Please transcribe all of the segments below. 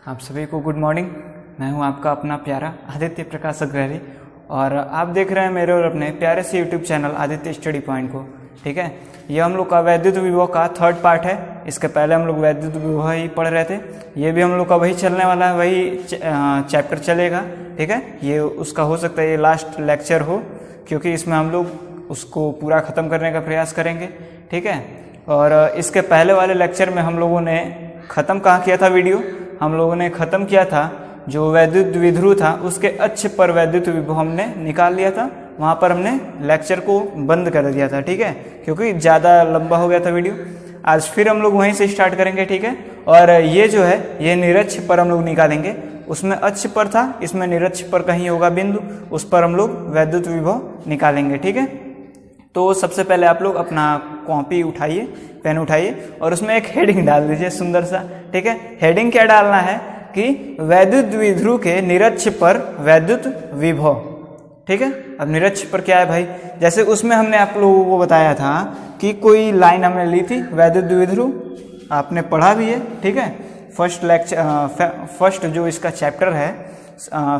आप सभी को गुड मॉर्निंग। मैं हूं आपका अपना प्यारा आदित्य प्रकाश अग्रहरी और आप देख रहे हैं मेरे और अपने प्यारे से YouTube channel Aditya study point को। ठीक है, ये हम लोग का वैद्युत विभव का थर्ड पार्ट है। इसके पहले हम लोग वैद्युत विभव ही पढ़ रहे थे। ये भी हम लोग का वही चलने वाला है, वही चैप्टर चलेगा। ठीक है, ये उसका हो सकता है ये लास्ट लेक्चर हो, क्योंकि इसमें हम लोग उसको पूरा ख़त्म करने का प्रयास करेंगे। ठीक है, और इसके पहले वाले लेक्चर में हम लोगों ने ख़त्म कहाँ किया था वीडियो, हम लोगों ने ख़त्म किया था जो वैद्युत द्विध्रुव था उसके अक्ष पर वैद्युत विभव हमने निकाल लिया था। वहाँ पर हमने लेक्चर को बंद कर दिया था। ठीक है, क्योंकि ज़्यादा लंबा हो गया था वीडियो। आज फिर हम लोग वहीं से स्टार्ट करेंगे। ठीक है, और ये जो है ये निरक्ष पर हम लोग निकालेंगे। उसमें अक्ष पर था, इसमें निरक्ष पर कहीं होगा बिंदु, उस पर हम लोग वैद्युत विभव निकालेंगे। ठीक है, तो सबसे पहले आप लोग अपना कॉपी उठाइए, पेन उठाइए और उसमें एक हेडिंग डाल दीजिए सुंदर सा। ठीक है, हेडिंग क्या डालना है कि वैद्युत द्विध्रुव के निरक्ष पर वैद्युत विभव। ठीक है, अब निरक्ष पर क्या है भाई, जैसे उसमें हमने आप लोगों को बताया था कि कोई लाइन हमने ली थी वैद्युत द्विध्रुव, आपने पढ़ा भी है। ठीक है, फर्स्ट जो इसका चैप्टर है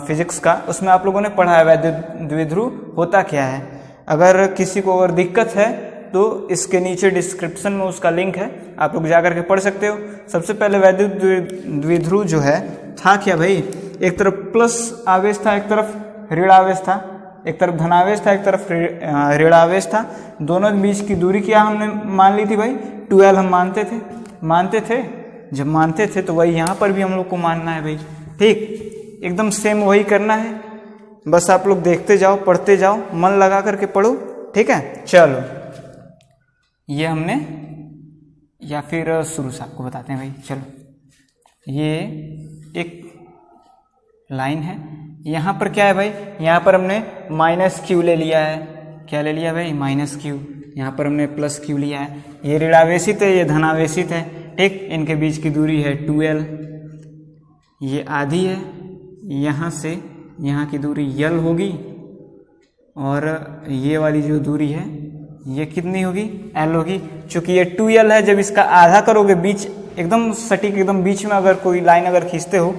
फिजिक्स का, उसमें आप लोगों ने पढ़ा है वैद्युत द्विध्रुव होता क्या है। अगर किसी को अगर दिक्कत है तो इसके नीचे डिस्क्रिप्शन में उसका लिंक है, आप लोग जा करके पढ़ सकते हो। सबसे पहले वैद्युत द्विध्रुव जो है था क्या भाई, एक तरफ प्लस आवेश था, एक तरफ ऋण आवेश था, एक तरफ धनावेश था, एक तरफ ऋण आवेश था। दोनों के बीच की दूरी क्या हमने मान ली थी भाई, 2L हम मानते थे। जब मानते थे तो वही यहाँ पर भी हम लोग को मानना है भाई। ठीक, एकदम सेम वही करना है, बस आप लोग देखते जाओ, पढ़ते जाओ, मन लगा करके पढ़ो। ठीक है, चलो ये हमने, या फिर शुरू से आपको बताते हैं भाई। चलो, ये एक लाइन है, यहाँ पर क्या है भाई, यहाँ पर हमने माइनस क्यू ले लिया है। क्या ले लिया भाई, माइनस क्यू। यहाँ पर हमने प्लस क्यू लिया है। ये ऋणावेशित है, ये धनावेशित है। ठीक, इनके बीच की दूरी है 2L, ये आधी है। यहाँ से यहाँ की दूरी L होगी और ये वाली जो दूरी है ये कितनी होगी, L होगी। चूंकि ये 2L है, जब इसका आधा करोगे, बीच एकदम सटीक, एकदम बीच में अगर कोई लाइन अगर खींचते हो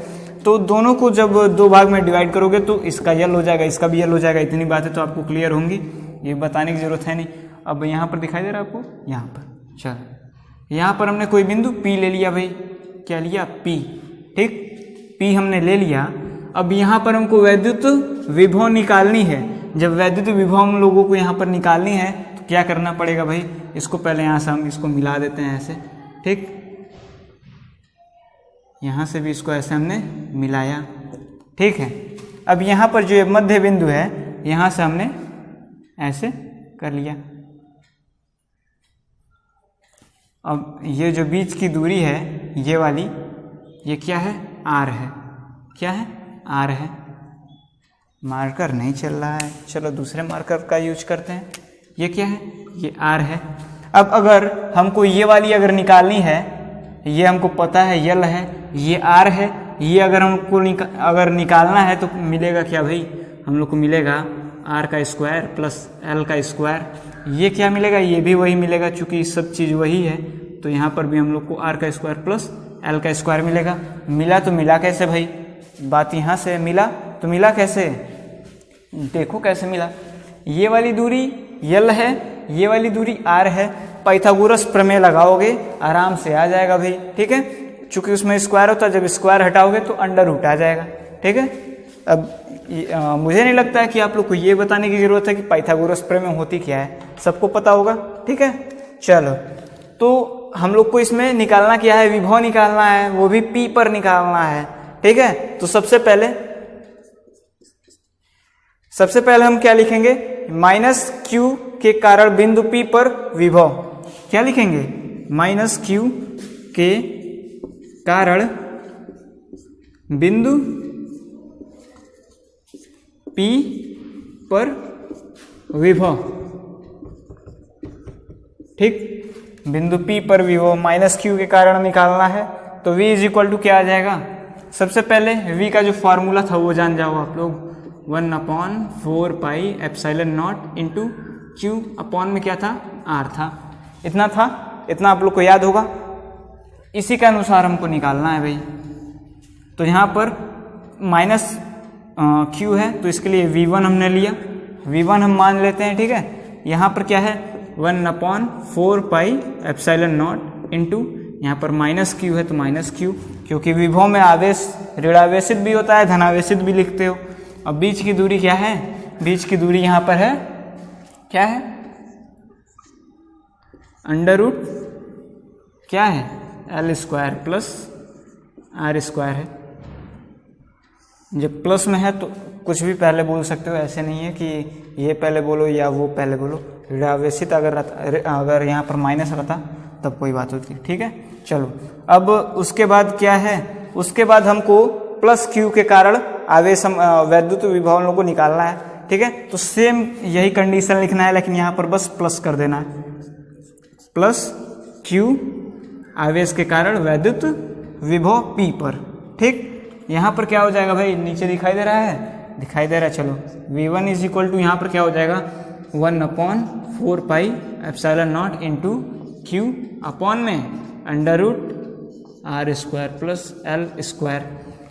तो दोनों को जब दो भाग में डिवाइड करोगे तो इसका L हो जाएगा, इसका भी L हो जाएगा। इतनी बातें तो आपको क्लियर होंगी, ये बताने की जरूरत है नहीं। अब यहाँ पर दिखाई दे रहा है आपको, यहाँ पर चलो, यहाँ पर हमने कोई बिंदु P ले लिया भाई। क्या लिया, P। ठीक, P हमने ले लिया। अब यहाँ पर हमको वैद्युत विभव निकालनी है। जब वैद्युत विभव हम लोगों को यहाँ पर निकालनी है तो क्या करना पड़ेगा भाई, इसको पहले यहाँ से हम इसको मिला देते हैं ऐसे। ठीक, यहाँ से भी इसको ऐसे हमने मिलाया। ठीक है, अब यहाँ पर जो मध्य बिंदु है, यहाँ से हमने ऐसे कर लिया। अब ये जो बीच की दूरी है ये वाली, ये क्या है, R है। क्या है, R है। मार्कर नहीं चल रहा है, चलो दूसरे मार्कर का यूज करते हैं। ये क्या है, ये R है। अब अगर हमको ये वाली अगर निकालनी है, ये हमको पता है L है, ये R है, ये अगर हमको अगर निकालना है तो मिलेगा क्या भाई, हम लोग को मिलेगा R का स्क्वायर प्लस L का स्क्वायर। ये क्या मिलेगा, ये भी वही मिलेगा, चूंकि सब चीज़ वही है तो यहाँ पर भी हम लोग को R का स्क्वायर प्लस L का स्क्वायर मिलेगा। मिला तो मिला कैसे भाई, बात यहाँ से मिला तो मिला कैसे, देखो कैसे मिला। ये वाली दूरी L है, ये वाली दूरी R है। पाइथागोरस प्रमेय लगाओगे आराम से आ जाएगा भाई। ठीक है, चूंकि उसमें स्क्वायर होता है, जब स्क्वायर हटाओगे तो अंडर रूट आ जाएगा। ठीक है, अब मुझे नहीं लगता है कि आप लोग को ये बताने की जरूरत है कि पाइथागोरस प्रमेय होती क्या है, सबको पता होगा। ठीक है, चलो, तो हम लोग को इसमें निकालना क्या है, विभव निकालना है, वो भी P पर निकालना है। ठीक है, तो सबसे पहले हम क्या लिखेंगे, माइनस Q के कारण बिंदु P पर विभव। क्या लिखेंगे, माइनस Q के कारण बिंदु P पर विभव। ठीक, बिंदु P पर विभव माइनस Q के कारण निकालना है तो V इज इक्वल टू क्या आ जाएगा, सबसे पहले V का जो फॉर्मूला था वो जान जाओ आप लोग, 1/4 pi epsilon naught into Q upon में क्या था, R था। इतना था, इतना आप लोग को याद होगा। इसी के अनुसार हमको निकालना है भाई। तो यहाँ पर माइनस क्यू है तो इसके लिए V1 हमने लिया, V1 हम मान लेते हैं, ठीक है। यहाँ पर क्या है 1/4 पाई एप्सिलॉन नॉट इंटू यहाँ पर माइनस क्यू है तो माइनस क्यू, क्योंकि विभव में आवेश ऋणावेशित भी होता है धनावेशित भी लिखते हो। अब बीच की दूरी क्या है, बीच की दूरी यहाँ पर है क्या है अंडर रूट क्या है L² प्लस R² है। जब प्लस में है तो कुछ भी पहले बोल सकते हो, ऐसे नहीं है कि ये पहले बोलो या वो पहले बोलो। ऋणावेशित अगर यहाँ पर माइनस रहता तब कोई बात होती, ठीक है। चलो अब उसके बाद क्या है, उसके बाद हमको प्लस क्यू के कारण आवेश वैद्युत विभव हम लोग को निकालना है, ठीक है। तो सेम यही कंडीशन लिखना है, लेकिन यहाँ पर बस प्लस कर देना है, प्लस क्यू आवेश के कारण वैद्युत विभव P पर, ठीक। यहाँ पर क्या हो जाएगा भाई, नीचे दिखाई दे रहा है, दिखाई दे रहा है। चलो V1 इज इक्वल टू यहाँ पर क्या हो जाएगा 1/4 pi epsilon naught into Q upon में under root R² plus L²।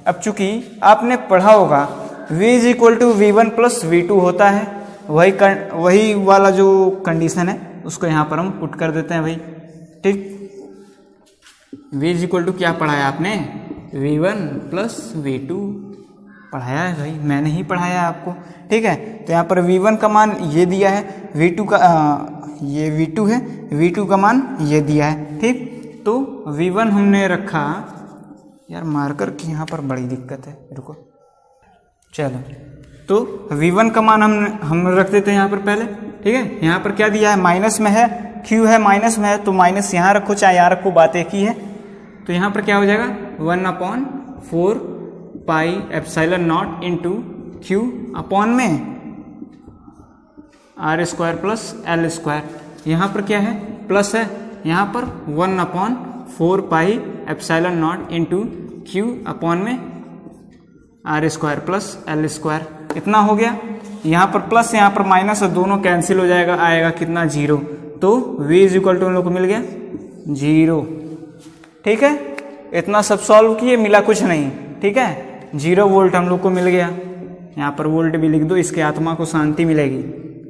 अब चूंकि आपने पढ़ा होगा V is equal to V1 plus V2 होता है, वही वाला जो कंडीशन है उसको यहाँ पर हम पुट कर देते हैं भाई, ठीक। V इज इक्वल टू क्या पढ़ाया आपने, V1 प्लस V2 पढ़ाया है भाई, मैंने ही पढ़ाया है आपको, ठीक है। तो यहाँ पर V1 का मान ये दिया है, V2 का ये V2 है, V2 का मान ये दिया है, ठीक। तो V1 हमने रखा, यार मार्कर की यहाँ पर बड़ी दिक्कत है, रुको। चलो तो V1 का मान हम रख देते हैं यहाँ पर पहले, ठीक है। यहाँ पर क्या दिया है, माइनस में है, Q है माइनस में है तो माइनस यहाँ रखो चाहे यहाँ रखो, बात एक ही है। तो यहाँ पर क्या हो जाएगा 1/4 pi epsilon naught into Q upon में R² प्लस L²। यहाँ पर क्या है प्लस है, यहाँ पर 1/4 pi epsilon naught into Q upon में R² प्लस L²। इतना हो गया, यहाँ पर प्लस यहाँ पर माइनस और दोनों कैंसिल हो जाएगा, आएगा कितना 0। तो V इज इक्वल टू हम लोग को मिल गया 0, ठीक है। इतना सब सॉल्व किए, मिला कुछ नहीं, ठीक है। 0 वोल्ट हम लोग को मिल गया, यहाँ पर वोल्ट भी लिख दो, इसके आत्मा को शांति मिलेगी,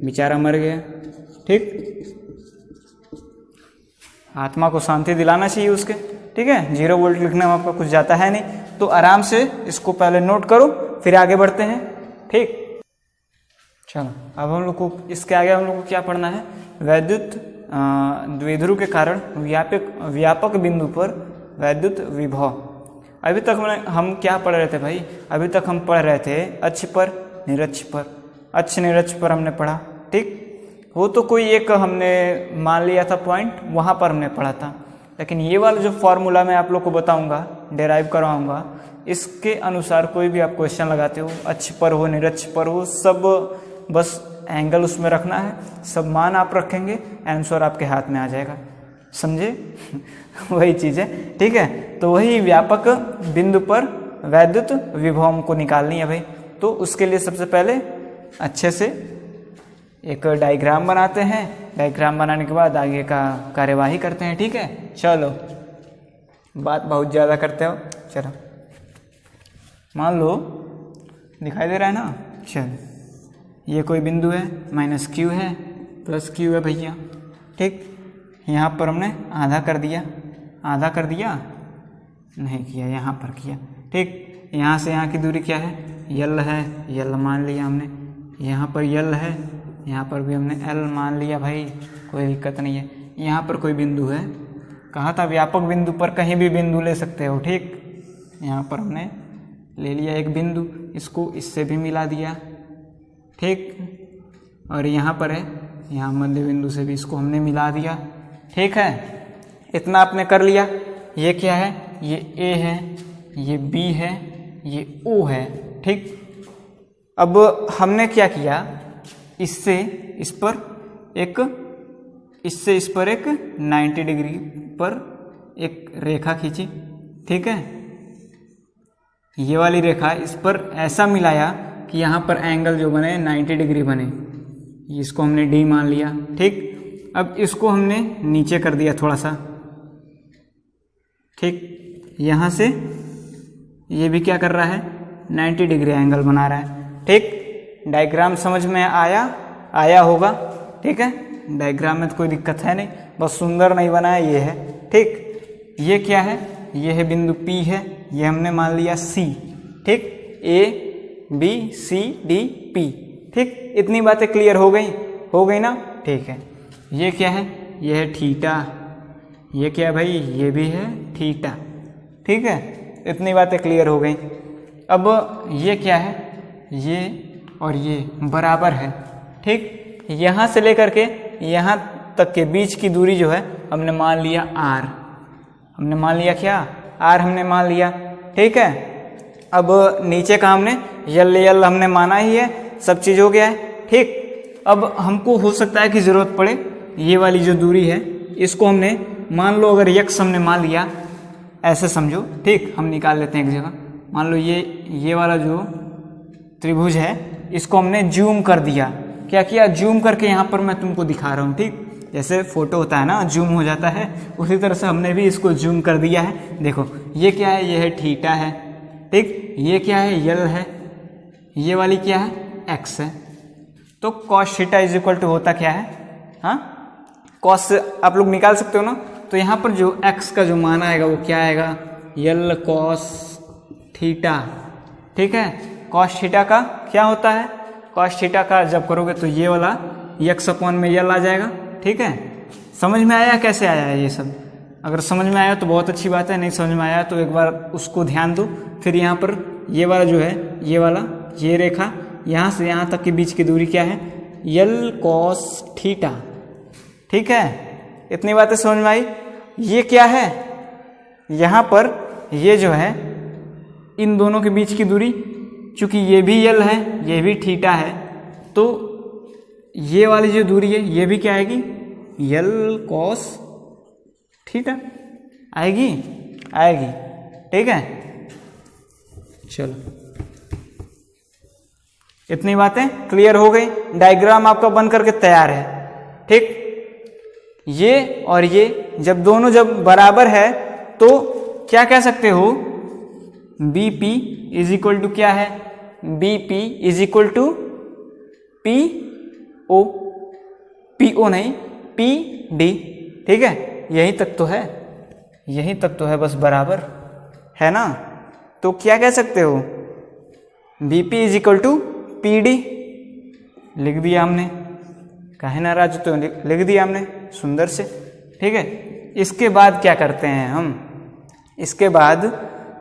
बेचारा मर गया, ठीक। आत्मा को शांति दिलाना चाहिए उसके, ठीक है। 0 वोल्ट लिखने में आपका कुछ जाता है नहीं, तो आराम से इसको पहले नोट करो फिर आगे बढ़ते हैं, ठीक। चलो अब हम लोग को इसके आगे हम लोग को क्या पढ़ना है, वैद्युत द्विध्रुव के कारण व्यापक बिंदु पर वैद्युत विभव। अभी तक हम क्या पढ़ रहे थे भाई, अभी तक हम पढ़ रहे थे अक्ष पर निरक्ष पर, अक्ष निरक्ष पर हमने पढ़ा, ठीक। वो तो कोई एक हमने मान लिया था पॉइंट, वहाँ पर हमने पढ़ा था। लेकिन ये वाला जो फॉर्मूला मैं आप लोग को बताऊंगा, डेराइव करवाऊंगा, इसके अनुसार कोई भी आप क्वेश्चन लगाते हो, अक्ष पर हो निरक्ष पर हो, सब बस एंगल उसमें रखना है, सब मान आप रखेंगे, आंसर आपके हाथ में आ जाएगा, समझे। वही चीज़ है, ठीक है। तो वही व्यापक बिंदु पर वैद्युत विभव को निकालनी है भाई। तो उसके लिए सबसे पहले अच्छे से एक डायग्राम बनाते हैं, डायग्राम बनाने के बाद आगे का कार्यवाही करते हैं, ठीक है। चलो बात बहुत ज़्यादा करते हो, चलो मान लो दिखाई दे रहा है ना, चलो ये कोई बिंदु है, माइनस क्यू है प्लस क्यू है भैया, ठीक। यहाँ पर हमने आधा कर दिया, आधा कर दिया नहीं किया, यहाँ पर किया, ठीक। यहाँ से यहाँ की दूरी क्या है, यल है, यल मान लिया हमने, यहाँ पर यल है, यहाँ पर भी हमने एल मान लिया भाई, कोई दिक्कत नहीं है। यहाँ पर कोई बिंदु है, कहा था व्यापक बिंदु पर कहीं भी बिंदु ले सकते हो, ठीक। यहाँ पर हमने ले लिया एक बिंदु, इसको इससे भी मिला दिया, ठीक। और यहाँ पर है, यहाँ मध्य बिंदु से भी इसको हमने मिला दिया, ठीक है। इतना आपने कर लिया। ये क्या है, ये ए है, ये बी है, ये ओ है, ठीक। अब हमने क्या किया, इससे इस पर एक 90 डिग्री पर एक रेखा खींची, ठीक है। ये वाली रेखा इस पर ऐसा मिलाया कि यहाँ पर एंगल जो बने 90 डिग्री बने, इसको हमने डी मान लिया, ठीक। अब इसको हमने नीचे कर दिया थोड़ा सा, ठीक। यहाँ से ये भी क्या कर रहा है, 90 डिग्री एंगल बना रहा है। ठीक, डायग्राम समझ में आया होगा। ठीक है, डायग्राम में तो कोई दिक्कत है नहीं, बस सुंदर नहीं बना है ये है। ठीक, ये क्या है, ये है बिंदु P है, ये हमने मान लिया C। ठीक, A B C D P। ठीक, इतनी बातें क्लियर हो गई ना। ठीक है, ये क्या है, ये है थीटा, ये क्या है भाई, ये भी है थीटा। ठीक है, इतनी बातें क्लियर हो गई। अब ये क्या है, ये और ये बराबर है। ठीक, यहाँ से लेकर के यहाँ तक के बीच की दूरी जो है हमने मान लिया r। हमने मान लिया क्या, r हमने मान लिया। ठीक है, अब नीचे का हमने यल हमने माना ही है, सब चीज़ हो गया है। ठीक, अब हमको हो सकता है कि ज़रूरत पड़े, ये वाली जो दूरी है इसको हमने मान लो, अगर x हमने मान लिया, ऐसे समझो। ठीक, हम निकाल लेते हैं एक जगह। मान लो ये वाला जो त्रिभुज है इसको हमने जूम कर दिया। क्या किया, जूम करके यहाँ पर मैं तुमको दिखा रहा हूँ। ठीक, जैसे फोटो होता है ना, जूम हो जाता है, उसी तरह से हमने भी इसको जूम कर दिया है। देखो ये क्या है, ये है थीटा है। ठीक, ये क्या है, यल है, ये वाली क्या है, एक्स है। तो cos theta is equal to होता क्या है, हाँ, कॉस आप लोग निकाल सकते हो ना। तो यहाँ पर जो एक्स का जो मान आएगा वो क्या आएगा, यल कॉस थीटा। ठीक है, कॉस थीटा का क्या होता है, कॉस थीटा का जब करोगे तो ये वाला एक्स अपॉन में यल आ जाएगा। ठीक है, समझ में आया कैसे आया है ये सब? अगर समझ में आया तो बहुत अच्छी बात है, नहीं समझ में आया तो एक बार उसको ध्यान दो। फिर यहाँ पर ये वाला जो है, ये वाला ये रेखा यहाँ से यहाँ तक के बीच की दूरी क्या है, यल कॉस थीटा। ठीक है, इतनी बातें समझ में आई। ये क्या है, यहाँ पर ये जो है इन दोनों के बीच की दूरी, चूंकि ये भी यल है ये भी थीटा है, तो ये वाली जो दूरी है ये भी क्या आएगी, यल कॉस थीटा आएगी। ठीक है, चलो इतनी बातें क्लियर हो गई। डायग्राम आपका बन करके तैयार है। ठीक, ये और ये जब दोनों जब बराबर है तो क्या कह सकते हो, BP इज इक्वल टू क्या है, BP is equal to PO, PO नहीं PD। ठीक है, यहीं तक तो है, बस बराबर है ना। तो क्या कह सकते हो, BP is equal to PD लिख दिया हमने, काहे नाराज होते हो, लिख दिया हमने सुंदर से। ठीक है, इसके बाद क्या करते हैं हम, इसके बाद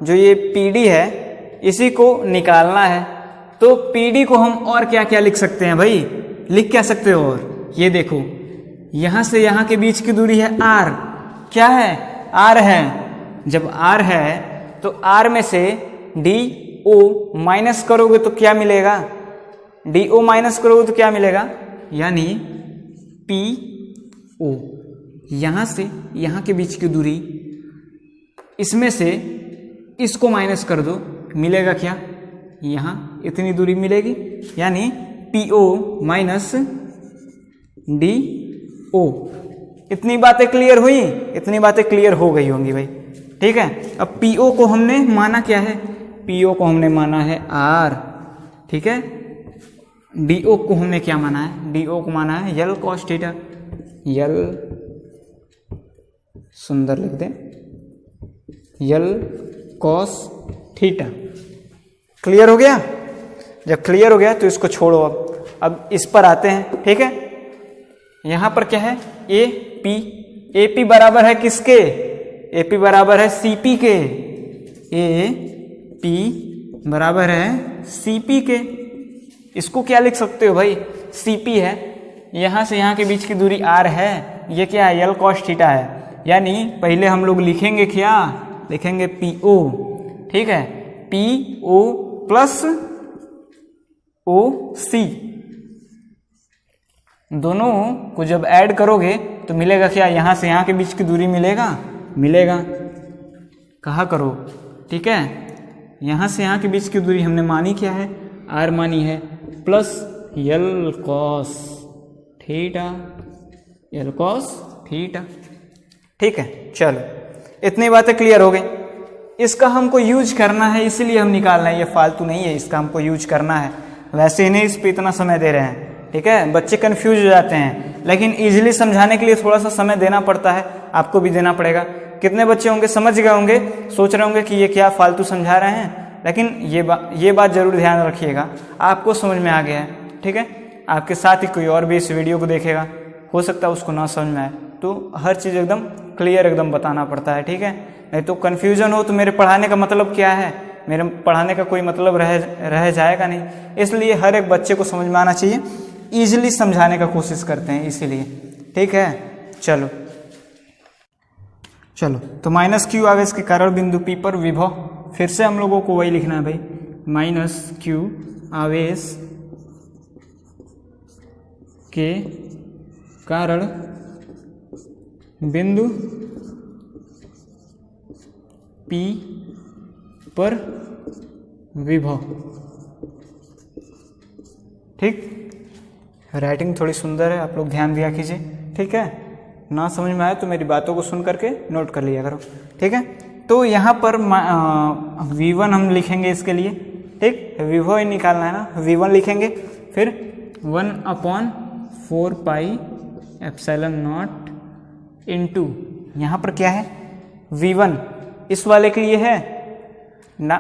जो ये PD है इसी को निकालना है। तो PD को हम और क्या क्या लिख सकते हैं भाई, लिख क्या सकते हो, और ये देखो यहाँ से यहाँ के बीच की दूरी है R। क्या है, R है। जब R है तो R में से DO माइनस करोगे तो क्या मिलेगा, DO माइनस करोगे तो क्या मिलेगा, यानी PO। यहाँ से यहाँ के बीच की दूरी, इसमें से इसको माइनस कर दो, मिलेगा क्या, यहाँ इतनी दूरी मिलेगी, यानी PO माइनस DO। इतनी बातें क्लियर हुई, इतनी बातें क्लियर हो गई होंगी भाई। ठीक है, अब PO को हमने माना क्या है, PO को हमने माना है R। ठीक है, DO को हमने क्या माना है, DO को माना है यल कॉस थीटा। यल सुंदर लिख दें, यल कॉस थीटा। क्लियर हो गया? जब क्लियर हो गया तो इसको छोड़ो। अब इस पर आते हैं। ठीक है, यहां पर क्या है, AP बराबर है किसके, AP बराबर है CP के। AP बराबर है CP के। इसको क्या लिख सकते हो भाई, CP है, यहां से यहां के बीच की दूरी R है, ये क्या है, यल कॉस थीटा है। यानी पहले हम लोग लिखेंगे क्या, लिखेंगे PO। ठीक है, PO प्लस OC, दोनों को जब ऐड करोगे तो मिलेगा क्या, यहां से यहां के बीच की दूरी मिलेगा। कहा करो। ठीक है, यहां से यहां के बीच की दूरी हमने मानी क्या है, R मानी है, प्लस यल कॉस थीटा। ठीक है, चलो इतनी बातें क्लियर हो गई। इसका हमको यूज करना है, इसीलिए हम निकाल रहे हैं, ये फालतू नहीं है, इसका हमको यूज करना है, वैसे ही नहीं इस पे इतना समय दे रहे हैं। ठीक है, बच्चे कंफ्यूज हो जाते हैं, लेकिन इजीली समझाने के लिए थोड़ा सा समय देना पड़ता है, आपको भी देना पड़ेगा। कितने बच्चे होंगे समझ गए होंगे, सोच रहे होंगे कि ये क्या फालतू समझा रहे हैं, लेकिन ये बात जरूर ध्यान रखिएगा, आपको समझ में आ गया है। ठीक है, आपके साथ ही कोई और भी इस वीडियो को देखेगा, हो सकता है उसको ना समझ में आए, तो हर चीज़ एकदम क्लियर एकदम बताना पड़ता है। ठीक है, नहीं तो कन्फ्यूजन हो तो मेरे पढ़ाने का मतलब क्या है, मेरे पढ़ाने का कोई मतलब रह जाएगा नहीं। इसलिए हर एक बच्चे को समझ में आना चाहिए, ईजिली समझाने का कोशिश करते हैं इसीलिए। ठीक है, चलो तो माइनस क्यू आवेश के कारण बिंदु P पर विभव, फिर से हम लोगों को वही लिखना है भाई, माइनस क्यू आवेश के कारण बिंदु P पर विभव। ठीक, राइटिंग थोड़ी सुंदर है, आप लोग ध्यान दिया कीजिए। ठीक है, ना समझ में आए तो मेरी बातों को सुन करके नोट कर लिया करो। ठीक है, तो यहाँ पर V1 हम लिखेंगे इसके लिए। ठीक, विभव ही निकालना है ना, V1 लिखेंगे, फिर 1/4 पाई एप्सिलॉन नॉट इंटू, यहाँ पर क्या है V1 इस वाले के लिए है ना,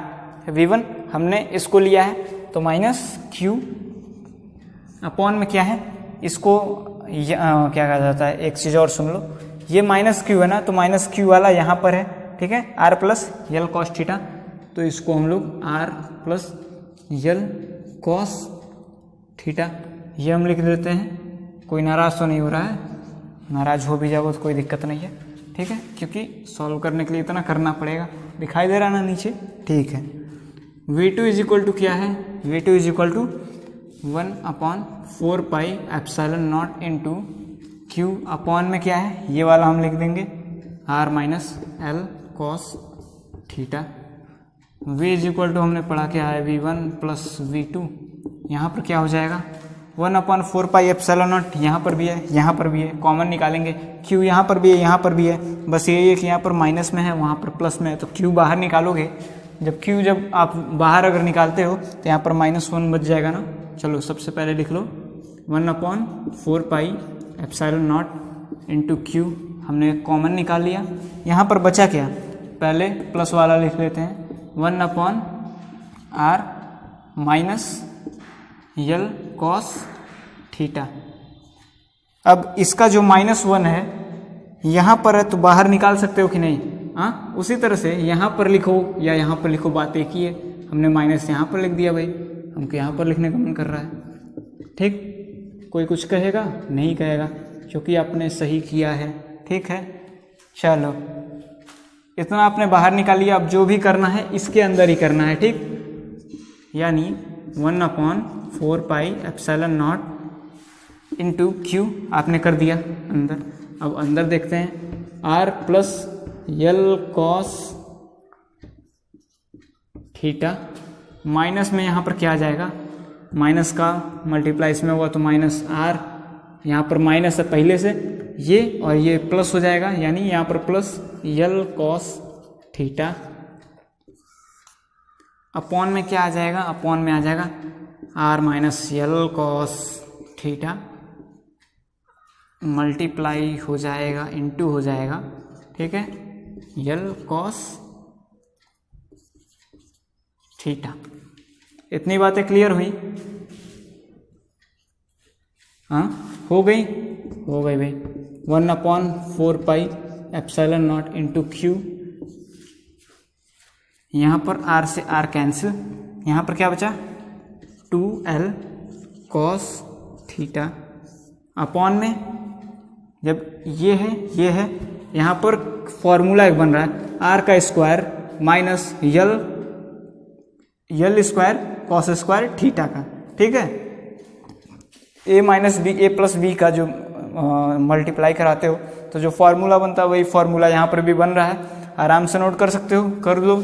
V1 हमने इसको लिया है, तो माइनस क्यू अपॉन में क्या है, इसको क्या कहा जाता है, एक चीज़ और सुन लो, ये माइनस क्यू है ना, तो माइनस क्यू वाला यहाँ पर है। ठीक है, R plus L cos theta, तो इसको हम लोग R plus L cos theta ये हम लिख देते हैं। कोई नाराज तो नहीं हो रहा है, नाराज हो भी जाओ तो कोई दिक्कत नहीं है। ठीक है, क्योंकि सॉल्व करने के लिए इतना करना पड़ेगा, दिखाई दे रहा ना नीचे। ठीक है, V2 इज इक्वल टू क्या है, V2 is equal to 1/4 pi epsilon naught into Q upon में क्या है, ये वाला हम लिख देंगे R minus L cos theta. V is equal to हमने पढ़ा क्या है, V1 प्लस V2, यहाँ पर क्या हो जाएगा 1/4 पाई एप्सिलॉन नॉट, यहाँ पर भी है यहाँ पर भी है, कॉमन निकालेंगे, Q यहाँ पर भी है यहाँ पर भी है, बस यही है कि यहाँ पर माइनस में है वहाँ पर प्लस में है, तो Q बाहर निकालोगे, जब आप बाहर अगर निकालते हो तो यहाँ पर -1 बच जाएगा ना। चलो सबसे पहले लिख लो 1/4 pi epsilon naught into Q, हमने कॉमन निकाल लिया, यहाँ पर बचा क्या, पहले प्लस वाला लिख लेते हैं 1/r minus L cos theta. अब इसका जो -1 है यहाँ पर है, तो बाहर निकाल सकते हो कि नहीं, हाँ उसी तरह से यहाँ पर लिखो या यहाँ पर लिखो, बात एक ही है, हमने माइनस यहाँ पर लिख दिया भाई, हमको यहाँ पर लिखने का मन कर रहा है। ठीक, कोई कुछ कहेगा नहीं कहेगा, क्योंकि आपने सही किया है। ठीक है, चलो इतना आपने बाहर निकाल लिया, अब जो भी करना है इसके अंदर ही करना है। ठीक, यानी 1/4 pi epsilon naught into Q आपने कर दिया अंदर। अब अंदर देखते हैं, R plus L cos theta, minus में यहाँ पर क्या आ जाएगा, माइनस का मल्टीप्लाई इसमें हुआ तो माइनस आर, यहाँ पर माइनस है पहले से ये, और ये प्लस हो जाएगा, यानी यहाँ पर plus L cos theta upon में क्या आ जाएगा, अपॉन में आ जाएगा R minus L cos theta, multiply हो जाएगा इनटू हो जाएगा। ठीक है, यल कॉस थीटा। इतनी बातें क्लियर हुई, हाँ हो गई भाई। 1/4 pi epsilon naught into Q, यहाँ पर आर से आर कैंसिल, यहाँ पर क्या बचा 2l कॉस थीटा अपॉन में, जब ये है यहाँ पर फॉर्मूला एक बन रहा है आर का square minus L square cos square theta का। ठीक है, a minus B A plus B का जो मल्टीप्लाई कराते हो तो जो फॉर्मूला बनता है वही फॉर्मूला यहाँ पर भी बन रहा है, आराम से नोट कर सकते हो, कर लो।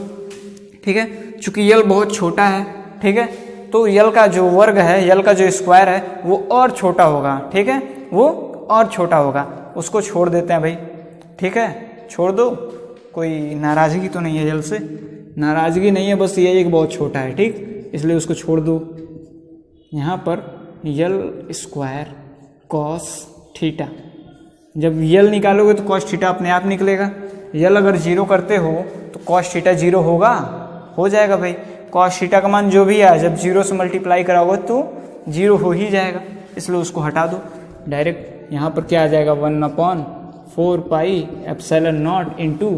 ठीक है, चूंकि यल बहुत छोटा है, ठीक है, तो यल का जो वर्ग है, यल का जो स्क्वायर है वो और छोटा होगा। ठीक है, वो और छोटा होगा, उसको छोड़ देते हैं भाई। ठीक है, छोड़ दो, कोई नाराज़गी तो नहीं है जल से? नाराज़गी नहीं है, बस ये एक बहुत छोटा है, ठीक, इसलिए उसको छोड़ दो। यहाँ पर यल स्क्वायर कॉस थीटा, जब यल निकालोगे तो कॉस थीटा अपने आप निकलेगा। यल अगर 0 करते हो तो कॉस थीटा 0 होगा, हो जाएगा भाई। कॉस थीटा का मान जो भी है जब 0 से मल्टीप्लाई कराओगे तो 0 हो ही जाएगा, इसलिए उसको हटा दो। डायरेक्ट यहाँ पर क्या आ जाएगा 1/4 पाई एप्सिलॉन नॉट इंटू,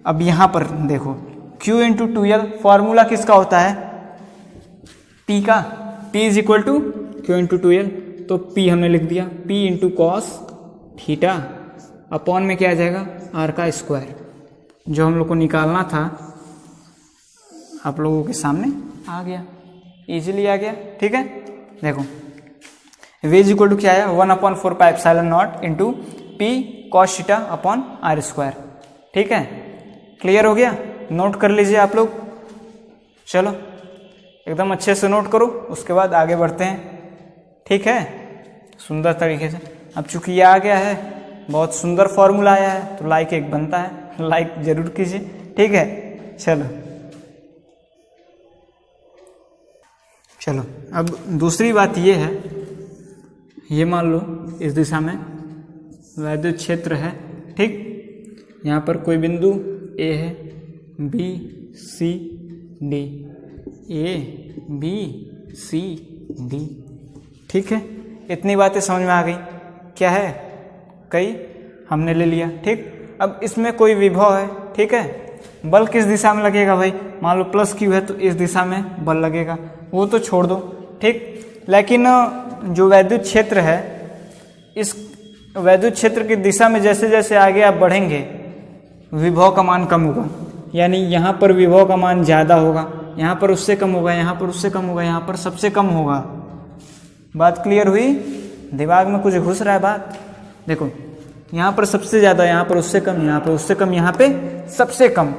अब यहाँ पर देखो Q इंटू 2L, फॉर्मूला किसका होता है? P का। P is equal to Q into 2L, तो P हमने लिख दिया, P into cos theta upon में क्या आ जाएगा R का स्क्वायर। जो हम लोग को निकालना था आप लोगों के सामने आ गया, इजीली आ गया, ठीक है। देखो v इज इक्वल टू क्या है 1/4 pi epsilon naught into P cos theta upon R square, ठीक है। क्लियर हो गया? नोट कर लीजिए आप लोग, चलो एकदम अच्छे से नोट करो, उसके बाद आगे बढ़ते हैं, ठीक है, सुंदर तरीके से। अब चूंकि ये आ गया है, बहुत सुंदर फॉर्मूला आया है, तो लाइक एक बनता है, लाइक जरूर कीजिए, ठीक है। चलो अब दूसरी बात ये है, ये मान लो इस दिशा में वैद्युत क्षेत्र है, ठीक। यहाँ पर कोई बिंदु ए है, B C D, A B C D, ठीक है। इतनी बातें समझ में आ गई, क्या है कई हमने ले लिया, ठीक। अब इसमें कोई विभव है, ठीक है। बल किस दिशा में लगेगा भाई? मान लो प्लस क्यू है तो इस दिशा में बल लगेगा, वो तो छोड़ दो, ठीक। लेकिन जो वैद्युत क्षेत्र है, इस वैद्युत क्षेत्र की दिशा में जैसे जैसे आगे आप बढ़ेंगे विभव का मान कम होगा, यानी यहाँ पर विभव का मान ज़्यादा होगा, यहाँ पर उससे कम होगा, यहाँ पर उससे कम होगा, यहाँ पर सबसे कम होगा। बात क्लियर हुई? दिमाग में कुछ घुस रहा है बात? देखो यहाँ पर सबसे ज़्यादा, यहाँ पर उससे कम, यहाँ पर उससे कम, यहाँ पे सबसे कम,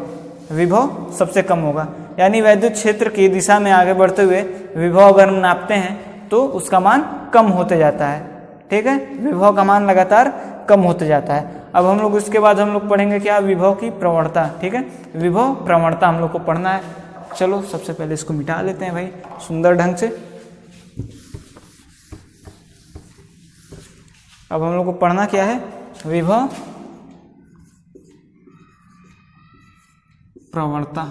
विभव सबसे कम होगा। यानी वैद्युत क्षेत्र की दिशा में आगे बढ़ते हुए विभव अगर हम नापते हैं तो उसका मान कम होते जाता है, ठीक है। विभव का मान लगातार कम होते जाता है। अब हम लोग उसके बाद हम लोग पढ़ेंगे क्या? विभव की प्रवणता, ठीक है। विभव प्रवणता हम लोग को पढ़ना है। चलो सबसे पहले इसको मिटा लेते हैं भाई सुंदर ढंग से। अब हम लोग को पढ़ना क्या है? विभव प्रवणता,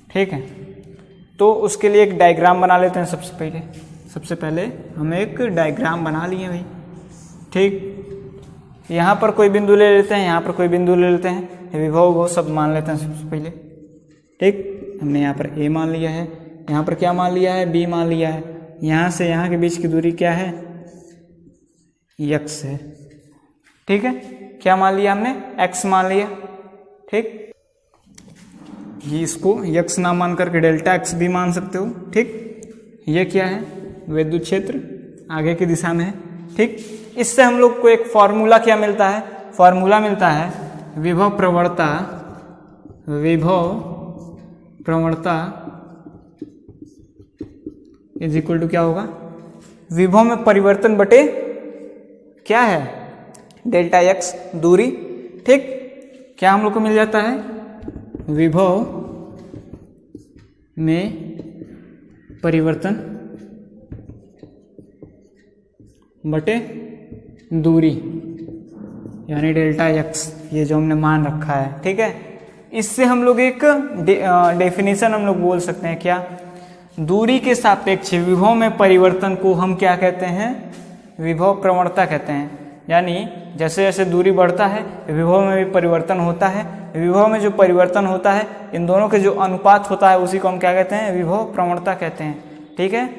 ठीक है। तो उसके लिए एक डायग्राम बना लेते हैं सबसे पहले हम एक डायग्राम बना लिए भाई, ठीक। यहाँ पर कोई बिंदु ले लेते हैं, यहाँ पर कोई बिंदु ले लेते हैं, विभव वो सब मान लेते हैं सबसे पहले, ठीक। हमने यहाँ पर A मान लिया है, यहाँ पर क्या मान लिया है? B मान लिया है। यहाँ से यहाँ के बीच की दूरी क्या है? x है, ठीक है। क्या मान लिया हमने? x मान लिया, ठीक। ये इसको x ना मान करके डेल्टा x भी मान सकते हो, ठीक। ये क्या है? वैद्युत क्षेत्र आगे की दिशा में है, ठीक। इससे हम लोग को एक फॉर्मूला क्या मिलता है? फॉर्मूला मिलता है विभव प्रवणता, विभव प्रवणता इज इक्वल टू क्या होगा? विभव में परिवर्तन बटे क्या है? डेल्टा x दूरी, ठीक। क्या हम लोग को मिल जाता है? विभव में परिवर्तन बटे दूरी, यानी डेल्टा x, ये जो हमने मान रखा है, ठीक है। इससे हम लोग एक डेफिनेशन हम लोग बोल सकते हैं क्या? दूरी के सापेक्ष विभव में परिवर्तन को हम क्या कहते हैं? विभव प्रवणता कहते हैं। यानी जैसे जैसे दूरी बढ़ता है विभव में भी परिवर्तन होता है, विभव में जो परिवर्तन होता है इन दोनों के जो अनुपात होता है उसी को हम क्या कहते हैं? विभव प्रवणता कहते हैं, ठीक है।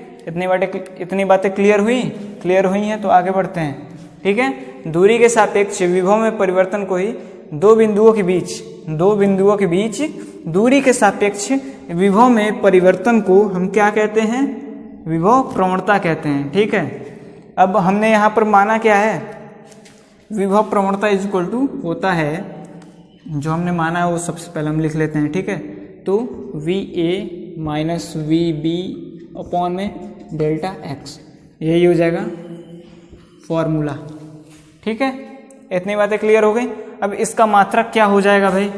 इतनी बातें क्लियर हुई हैं तो आगे बढ़ते हैं, ठीक है। दूरी के सापेक्ष विभव में परिवर्तन को ही दो बिंदुओं के बीच दूरी के सापेक्ष विभव में परिवर्तन को हम क्या कहते हैं? विभव प्रवणता कहते हैं, ठीक है। अब हमने यहाँ पर माना क्या है? विभव प्रवणता इज इक्वल टू होता है, जो हमने माना है वो सबसे पहले हम लिख लेते हैं, ठीक है। तो VA माइनस VB अपॉन में डेल्टा x, यही हो जाएगा फॉर्मूला, ठीक है। इतनी बातें क्लियर हो गई। अब इसका मात्रक क्या हो जाएगा भाई,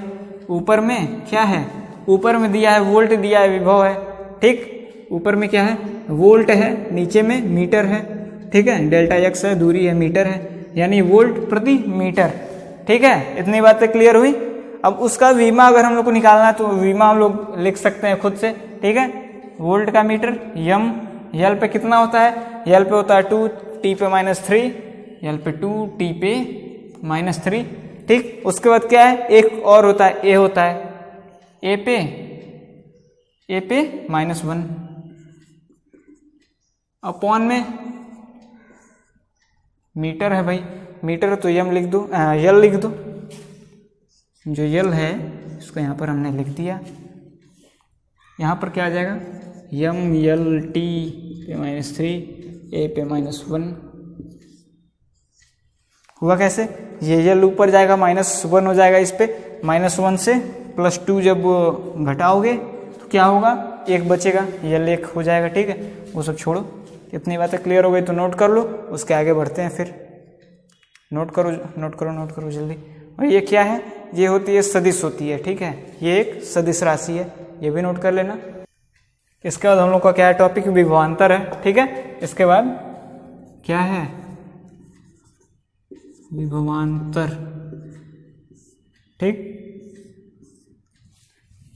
ऊपर में क्या है, ऊपर में दिया है वोल्ट, दिया है विभव है, ठीक, ऊपर में क्या है वोल्ट है, नीचे में मीटर है, ठीक है, डेल्टा एक्स है, दूरी है, मीटर है, यानी वोल्ट प्रति मीटर, ठीक है। इतनी बातें क्लियर हुई। अब उसका वीमा अगर हम लोग को निकालना है तो वीमा हम लोग लिख सकते हैं खुद से, ठीक है। वोल्ट का मीटर, यम, यल पे कितना होता है, यल पे होता है 2, टी पे -3, यल पे 2, टी पे -3, ठीक। उसके बाद क्या है, एक और होता है, ए होता है, ए पे -1 अपॉन में मीटर है भाई, मीटर तो यम लिख दो, यल लिख दो, जो यल है इसको यहाँ पर हमने लिख दिया। यहाँ पर क्या आ जाएगा, यम यल टी पे -3, ए पे -1 हुआ कैसे, ये यल ऊपर जाएगा, -1 हो जाएगा, इस पे -1 से +2 जब घटाओगे तो क्या होगा, 1 बचेगा, यल 1 हो जाएगा, ठीक है। वो सब छोड़ो, इतनी बातें क्लियर हो गई तो नोट कर लो, उसके आगे बढ़ते हैं फिर। नोट करो नोट करो नोट करो जल्दी। और ये क्या है, ये होती है सदिश होती है, ठीक है, ये एक सदिश राशि है, ये भी नोट कर लेना। इसके बाद हम लोग का क्या है टॉपिक, विभवांतर है, ठीक है। इसके बाद क्या है, विभवांतर, ठीक।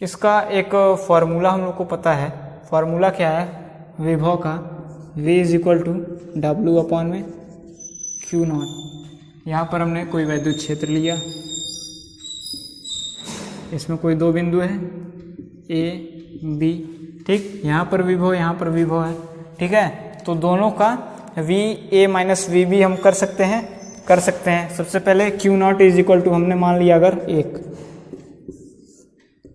इसका एक फॉर्मूला हम लोग को पता है, फॉर्मूला क्या है विभव का, V = W/Q0। यहाँ पर हमने कोई वैद्युत क्षेत्र लिया, इसमें कोई 2 बिंदु है A B, ठीक, यहाँ पर विभव, यहाँ पर विभव है, ठीक है। तो दोनों का VA - VB हम कर सकते हैं। सबसे पहले Q0 = हमने मान लिया अगर 1,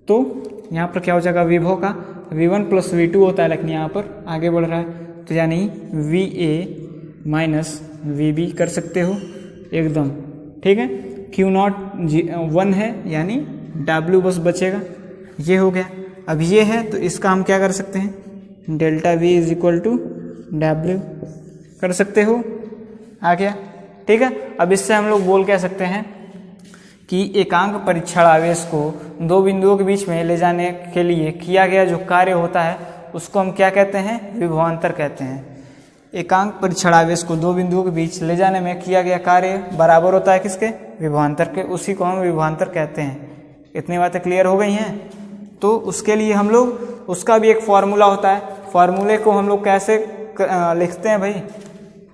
तो यहाँ पर क्या हो जाएगा, विभव का V1 + V2 होता है, लेकिन यहाँ पर आगे बढ़ रहा है तो यानी VA - VB कर सकते हो एकदम, ठीक है। Q0 1 है, यानी W बस बचेगा, ये हो गया। अब ये है तो इसका हम क्या कर सकते हैं, डेल्टा V = W कर सकते हो, आ गया, ठीक है। अब इससे हम लोग बोल कह सकते हैं कि एकांक परीक्षण आवेश को 2 बिंदुओं के बीच में ले जाने के लिए किया गया जो कार्य होता है उसको हम क्या कहते हैं, विभवांतर कहते हैं। एकांक परीक्षण आवेश को 2 बिंदुओं के बीच ले जाने में किया गया कार्य बराबर होता है किसके, विभवांतर के, उसी को हम विभवांतर कहते हैं। इतनी बातें क्लियर हो गई हैं। तो उसके लिए हम लोग, उसका भी एक फॉर्मूला होता है, फॉर्मूले को हम लोग कैसे लिखते हैं भाई,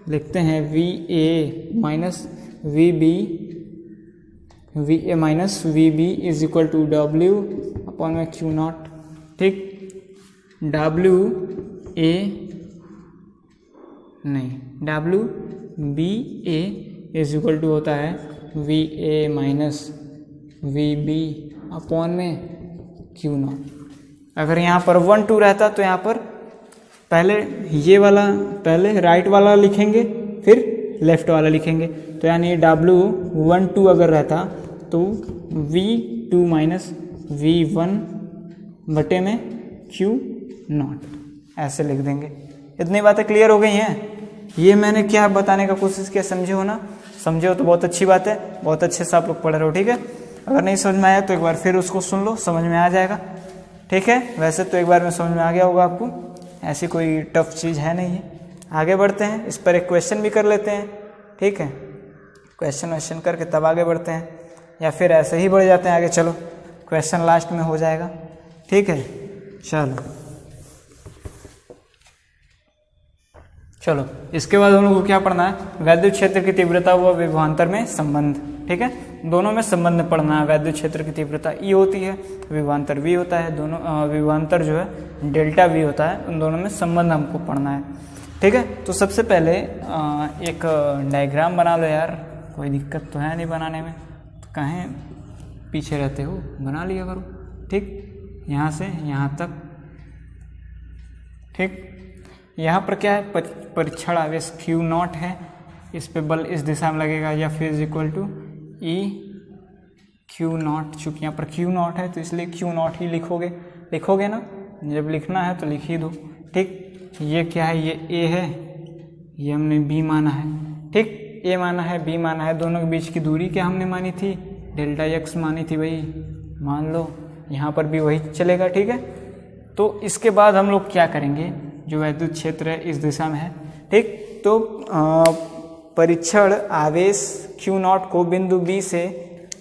लिखते हैं VA - VB = W/Q0, ठीक। WBA = होता है VA - VB/Q0। अगर यहाँ पर 1 2 रहता तो यहाँ पर पहले ये वाला, पहले राइट वाला लिखेंगे फिर लेफ्ट वाला लिखेंगे, तो यानी W1 2 अगर रहता तो V2 - V1/Q0 ऐसे लिख देंगे। इतनी बातें क्लियर हो गई हैं। ये मैंने क्या बताने का कोशिश किया, समझे हो ना, समझे हो तो बहुत अच्छी बात है, बहुत अच्छे से आप लोग पढ़ रहे हो, ठीक है। अगर नहीं समझ में आया तो एक बार फिर उसको सुन लो, समझ में आ जाएगा, ठीक है। वैसे तो एक बार में समझ में आ गया होगा आपको, ऐसी कोई टफ चीज़ है नहीं है। आगे बढ़ते हैं, इस पर एक क्वेश्चन भी कर लेते हैं, ठीक है। क्वेश्चन करके तब आगे बढ़ते हैं, या फिर ऐसे ही बढ़ जाते हैं आगे। चलो क्वेश्चन लास्ट में हो जाएगा, ठीक है। चलो इसके बाद हम लोग को क्या पढ़ना है, वैद्युत क्षेत्र की तीव्रता व विभवांतर में संबंध, ठीक है। दोनों में संबंध पढ़ना है। वैद्युत क्षेत्र की तीव्रता E होती है, विभवांतर V होता है, दोनों विभवांतर जो है डेल्टा V होता है, उन दोनों में संबंध हमको पढ़ना है, ठीक है। तो सबसे पहले एक डायग्राम बना लो यार, कोई दिक्कत तो है नहीं बनाने में, तो कहें पीछे रहते हो, बना लिया करो, ठीक। यहाँ से यहाँ तक, ठीक। यहाँ पर क्या है, परीक्षण आवेश Q0 है, इस पे बल इस दिशा में लगेगा, या फिर = E Q0। चूँकि यहाँ पर Q0 है तो इसलिए Q0 ही लिखोगे ना, जब लिखना है तो लिख ही दो, ठीक। ये क्या है, ये A है, ये हमने B माना है, ठीक। ए माना है, बी माना है, दोनों के बीच की दूरी क्या हमने मानी थी, डेल्टा एक्स मानी थी भाई, मान लो यहाँ पर भी वही चलेगा। ठीक है, तो इसके बाद हम लोग क्या करेंगे, जो वैद्युत क्षेत्र है इस दिशा में है। ठीक, तो परीक्षण आवेश Q0 को बिंदु B से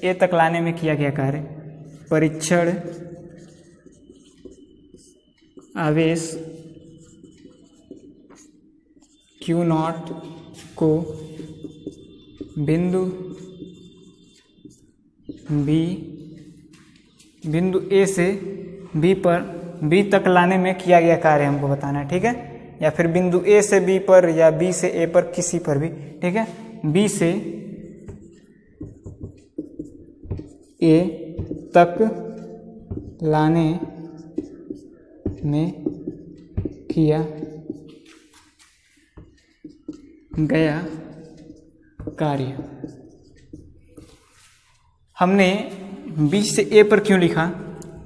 A तक लाने में किया गया कार्य, परीक्षण आवेश Q0 को बिंदु A से B तक लाने में किया गया कार्य हमको बताना है। ठीक है, या फिर बिंदु A से B पर या B से A पर, किसी पर भी। ठीक है, B से A तक लाने में किया गया कार्य। हमने B से A पर क्यों लिखा,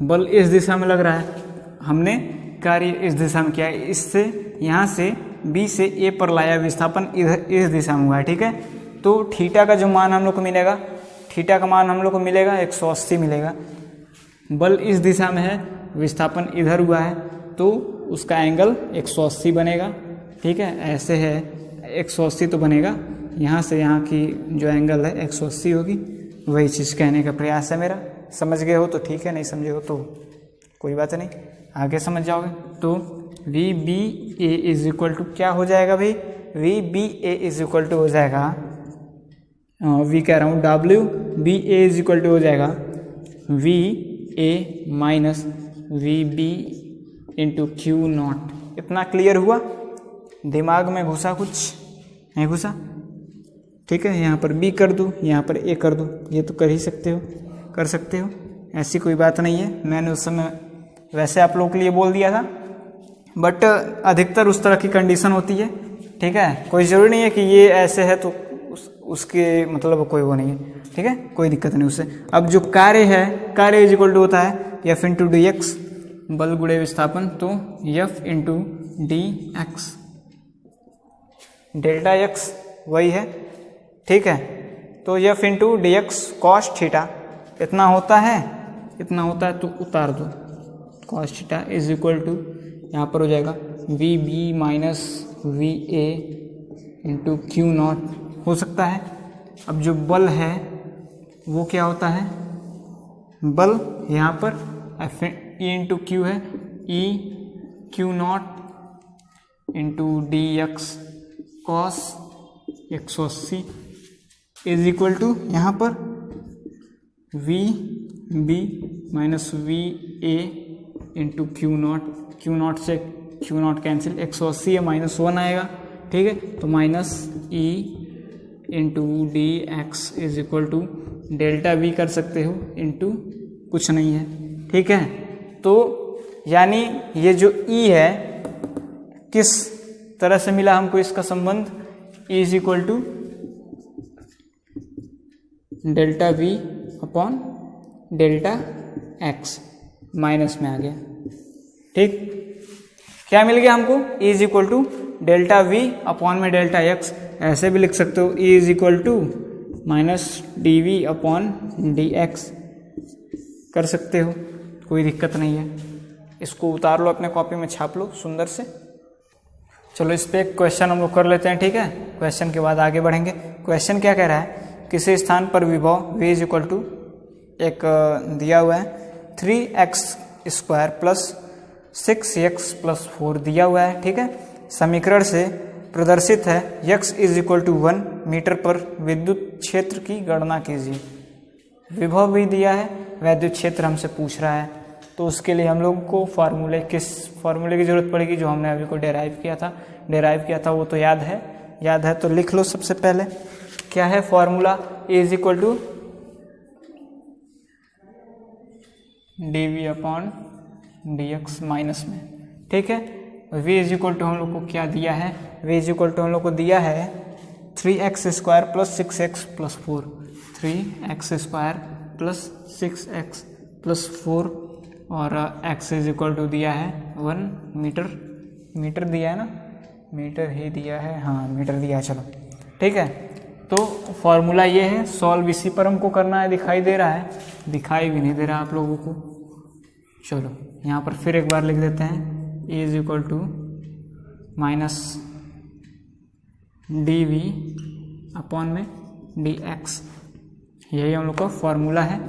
बल इस दिशा में लग रहा है, हमने कार्य इस दिशा में किया, इससे यहाँ से B से A पर लाया, विस्थापन इधर इस दिशा में हुआ है। ठीक है, तो थीटा का जो मान हम लोग को मिलेगा, थीटा का मान हम लोग को मिलेगा 180 मिलेगा। बल इस दिशा में है, विस्थापन इधर हुआ है, तो उसका एंगल 180 बनेगा। ठीक है, ऐसे है 180 तो बनेगा, यहाँ से यहाँ की जो एंगल है 180 होगी। वही चीज़ कहने का प्रयास है मेरा। समझ गए हो तो ठीक है, नहीं समझे हो तो कोई बात नहीं, आगे समझ जाओगे। तो V B A is equal to क्या हो जाएगा भाई, V B A is equal to हो जाएगा, वी कह रहा हूँ W B A is equal to हो जाएगा V A minus V B into Q naught. इतना क्लियर हुआ, दिमाग में घुसा, कुछ नहीं घुसा? ठीक है, यहाँ पर बी कर दूँ, यहाँ पर ए कर दूँ, ये तो कर ही सकते हो, कर सकते हो, ऐसी कोई बात नहीं है। मैंने उस समय वैसे आप लोगों के लिए बोल दिया था, बट अधिकतर उस तरह की कंडीशन होती है। ठीक है, कोई ज़रूरी नहीं है कि ये ऐसे है तो उसके मतलब कोई वो नहीं है। ठीक है, कोई दिक्कत नहीं उससे। अब जो कार्य है, कार्य इज इक्वल टू होता है एफ इंटू डी एक्स, बल गुणे विस्थापन, तो F into D X, delta X वही है। ठीक है, तो F into D X cos theta इतना होता है, इतना होता है तो उतार दो, cos theta is equal to यहाँ पर हो जाएगा V B minus V A into Q naught हो सकता है। अब जो बल है वो क्या होता है, बल यहाँ पर एफ ई इंटू क्यू है, E Q naught into D X cos 180 is equal to यहाँ पर V B minus V A into Q naught, Q naught से क्यू नॉट कैंसिल, 180 है माइनस 1 आएगा। ठीक है, तो minus E into D X is equal to delta V कर सकते हो इंटू कुछ नहीं है। ठीक है, तो यानी ये जो ई है किस तरह से मिला हमको इसका संबंध, E is equal to delta V upon delta X, minus में आ गया। ठीक, क्या मिल गया हमको, E is equal to delta V upon में डेल्टा एक्स, ऐसे भी लिख सकते हो E is equal to minus D V upon D X कर सकते हो, कोई दिक्कत नहीं है। इसको उतार लो, अपने कॉपी में छाप लो सुंदर से। चलो इस पे एक क्वेश्चन हम लोग कर लेते हैं। ठीक है, क्वेश्चन के बाद आगे बढ़ेंगे। क्वेश्चन क्या कह रहा है, किसी स्थान पर विभव v इज इक्वल टू एक दिया हुआ है 3x square plus 6x plus 4 दिया हुआ है। ठीक है, समीकरण से प्रदर्शित है x is equal to 1 metre पर विद्युत क्षेत्र की गणना कीजिए। विभव भी दिया है, वैद्युत क्षेत्र हमसे पूछ रहा है, तो उसके लिए हम लोग को फार्मूले, किस फार्मूले की जरूरत पड़ेगी, जो हमने अभी को डेराइव किया था वो तो याद है तो लिख लो। सबसे पहले क्या है formula, A is equal to D V upon D X minus में। ठीक है, वी इज इक्वल टू हम लोग को क्या दिया है, वी इज इक्वल टू हम लोग को दिया है 3x square plus 6x plus 4, 3x square plus 6x plus 4 और x इज इक्वल टू दिया है 1 मीटर दिया है ना, मीटर ही दिया है, हाँ मीटर दिया है। चलो ठीक है, तो फॉर्मूला ये है, सॉल्व इसी पर हमको करना है। दिखाई दे रहा है? दिखाई भी नहीं दे रहा आप लोगों को। चलो यहाँ पर फिर एक बार लिख देते हैं, A is equal to minus D V upon में डी एक्स, यही हम लोग का फॉर्मूला है।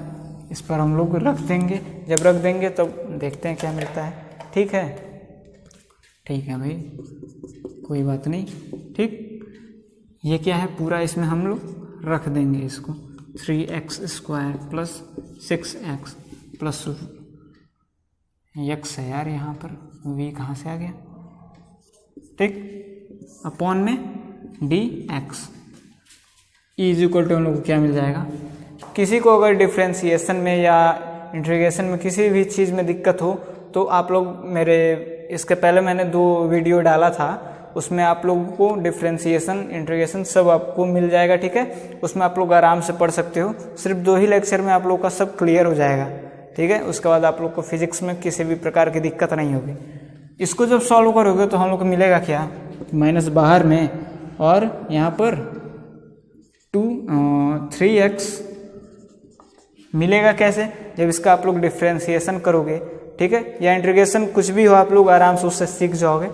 इस पर हम लोग रख देंगे, जब रख देंगे तब तो देखते हैं क्या मिलता है। ठीक है, ठीक है भाई, कोई बात नहीं। ठीक, ये क्या है पूरा, इसमें हम लोग रख देंगे इसको 3x² plus 6x plus x है यार, यहाँ पर v कहाँ से आ गया। ठीक, अपॉन में dx इज इक्वल टू हम लोग को क्या मिल जाएगा। किसी को अगर डिफ्रेंसिएशन में या इंटीग्रेशन में किसी भी चीज़ में दिक्कत हो तो आप लोग मेरे इसके पहले मैंने 2 वीडियो डाला था, उसमें आप लोगों को डिफ्रेंसिएशन इंटीग्रेशन सब आपको मिल जाएगा। ठीक है, उसमें आप लोग आराम से पढ़ सकते हो। सिर्फ 2 ही लेक्चर में आप लोग का सब क्लियर हो जाएगा। ठीक है, उसके बाद आप लोग को फिजिक्स में किसी भी प्रकार की दिक्कत नहीं होगी। इसको जब सॉल्व करोगे तो हम लोग को मिलेगा क्या, माइनस बाहर में और यहाँ पर 3x मिलेगा कैसे, जब इसका आप लोग डिफ्रेंसिएशन करोगे। ठीक है, या इंटीग्रेशन कुछ भी हो आप लोग आराम से उससे सीख जाओगे।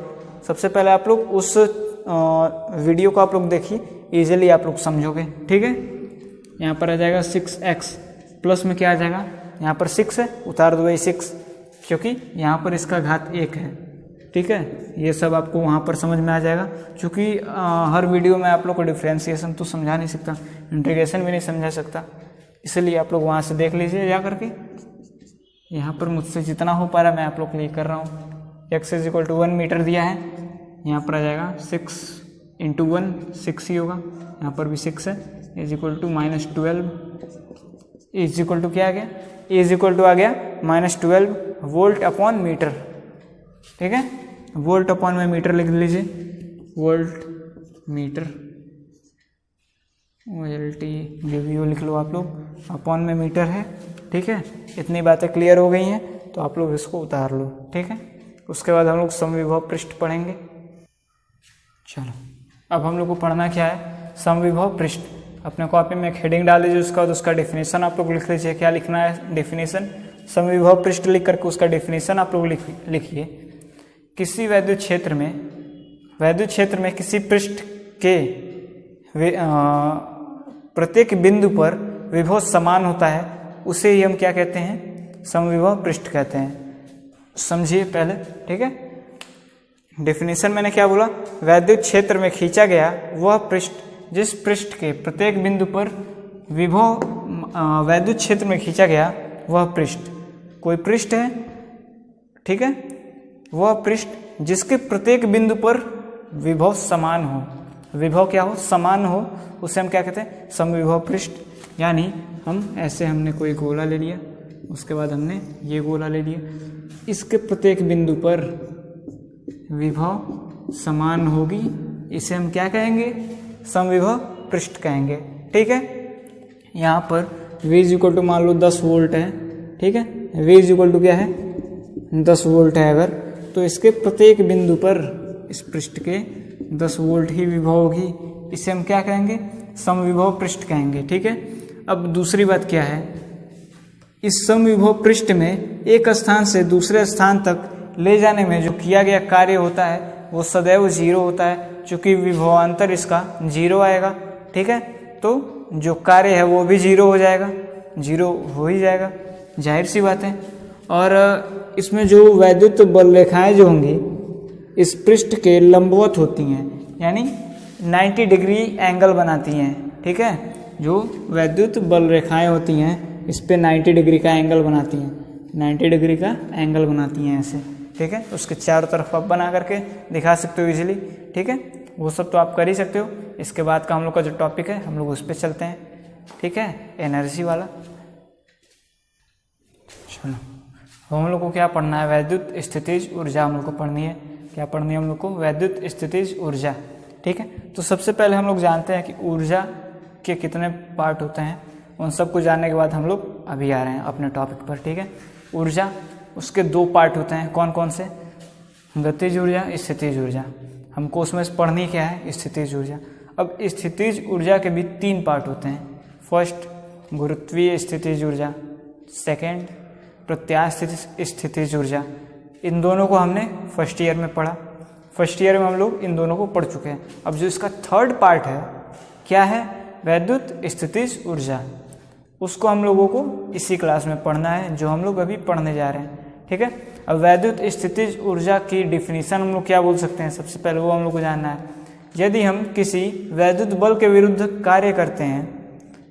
सबसे पहले आप लोग उस वीडियो को आप लोग देखिए, इजीली आप लोग समझोगे। ठीक है, यहाँ पर आ जाएगा 6x प्लस में क्या आ जाएगा, यहाँ पर 6 है, उतार दो 6, क्योंकि यहाँ पर इसका घात 1 है। ठीक है, ये सब आपको वहाँ पर समझ में आ जाएगा। क्योंकि हर वीडियो में आप लोग को डिफ्रेंसिएशन तो समझा नहीं सकता, इंटीग्रेशन भी नहीं समझा सकता, इसलिए आप लोग वहाँ से देख लीजिए जा करके। यहाँ पर मुझसे जितना हो पा रहा मैं आप लोग के लिए कर रहा हूँ। x is equal to 1 metre दिया है, यहाँ पर आ जाएगा 6 × 1 6 ही होगा, यहाँ पर भी 6 है, is equal to -12 is equal to क्या आ गया, इज इक्वल टू आ गया -12 वोल्ट अपॉन मीटर। ठीक है, वोल्ट अपॉन में मीटर लिख लीजिए, वोल्ट मीटर, VLT VVO लिख लो आप लोग, अपॉन में मीटर है। ठीक है, इतनी बातें क्लियर हो गई हैं तो आप लोग इसको उतार लो। ठीक है, उसके बाद हम लोग समविभव पृष्ठ पढ़ेंगे। चलो अब हम लोग को पढ़ना क्या है, समविभव पृष्ठ। अपने कॉपी में एक हेडिंग डाल दीजिए, उसका बाद उसका डेफिनेशन आप लोग लिख लीजिए। क्या लिखना है डेफिनेशन, समविभव पृष्ठ लिख करके उसका डेफिनेशन आप लोग लिखिए। किसी वैद्युत क्षेत्र में किसी पृष्ठ के प्रत्येक बिंदु पर विभव समान होता है, उसे ही हम क्या कहते हैं, समविभव पृष्ठ कहते हैं। समझिए पहले। ठीक है, डेफिनेशन मैंने क्या बोला, वैद्युत क्षेत्र में खींचा गया वह पृष्ठ जिस पृष्ठ के प्रत्येक बिंदु पर विभव वैद्युत क्षेत्र में खींचा गया वह पृष्ठ, कोई पृष्ठ है। ठीक है, वह पृष्ठ जिसके प्रत्येक बिंदु पर विभव समान हो, विभव क्या हो, समान हो, उसे हम क्या कहते हैं, समविभव पृष्ठ। यानी हम ऐसे हमने कोई गोला ले लिया, उसके बाद हमने ये गोला ले लिया, इसके प्रत्येक बिंदु पर विभव समान होगी, इसे हम क्या कहेंगे, समविभव पृष्ठ कहेंगे। ठीक है, यहाँ पर V इज इक्वल टू मान लो 10 वोल्ट है। ठीक है, V इज इक्वल टू क्या है, 10 वोल्ट है अगर, तो इसके प्रत्येक बिंदु पर इस पृष्ठ के 10 वोल्ट ही विभव होगी, इसे हम क्या कहेंगे, समविभव पृष्ठ कहेंगे। ठीक है, अब दूसरी बात क्या है, इस समविभव पृष्ठ में एक स्थान से दूसरे स्थान तक ले जाने में जो किया गया कार्य होता है वो सदैव 0 होता है, चूँकि विभवांतर इसका 0 आएगा। ठीक है, तो जो कार्य है वो भी 0 हो जाएगा, 0 हो ही जाएगा, जाहिर सी बात है। और इसमें जो वैद्युत बल रेखाएं जो होंगी इस पृष्ठ के लंबवत होती हैं, यानी 90 डिग्री एंगल बनाती हैं। ठीक है, जो वैद्युत बल रेखाएं होती हैं इस पे 90 डिग्री का एंगल बनाती हैं, 90 डिग्री का एंगल बनाती हैं ऐसे। ठीक है, उसके चारों तरफ आप बना करके दिखा सकते हो इजीली। ठीक है, वो सब तो आप कर ही सकते हो। इसके बाद का हम लोग का जो टॉपिक है हम लोग उस पर चलते हैं। ठीक है, एनर्जी वाला। चलो हम लोग को क्या पढ़ना है, वैद्युत स्थितिज ऊर्जा हम लोग को पढ़नी है। क्या पढ़नी है हम लोग को, वैद्युत स्थितिज ऊर्जा। ठीक है, तो सबसे पहले हम लोग जानते हैं कि ऊर्जा के कितने पार्ट होते हैं, उन सबको जानने के बाद हम लोग अभी आ रहे हैं अपने टॉपिक पर। ठीक है, ऊर्जा, उसके 2 पार्ट होते हैं, कौन कौन से, गतिज ऊर्जा, स्थितिज ऊर्जा। हमको उसमें से पढ़नी क्या है, स्थितिज ऊर्जा। अब स्थितिज ऊर्जा के भी 3 पार्ट होते हैं। फर्स्ट गुरुत्वीय स्थितिज ऊर्जा, सेकेंड प्रत्यास्थ स्थितिज ऊर्जा। इन दोनों को हमने फर्स्ट ईयर में पढ़ा, फर्स्ट ईयर में हम लोग इन दोनों को पढ़ चुके हैं। अब जो इसका थर्ड पार्ट है क्या है, वैद्युत स्थितिज ऊर्जा, उसको हम लोगों को इसी क्लास में पढ़ना है जो हम लोग अभी पढ़ने जा रहे हैं। ठीक है, अब वैद्युत स्थितिज ऊर्जा की डिफिनीशन हम लोग क्या बोल सकते हैं, सबसे पहले वो हम लोग को जानना है। यदि हम किसी वैद्युत बल के विरुद्ध कार्य करते हैं,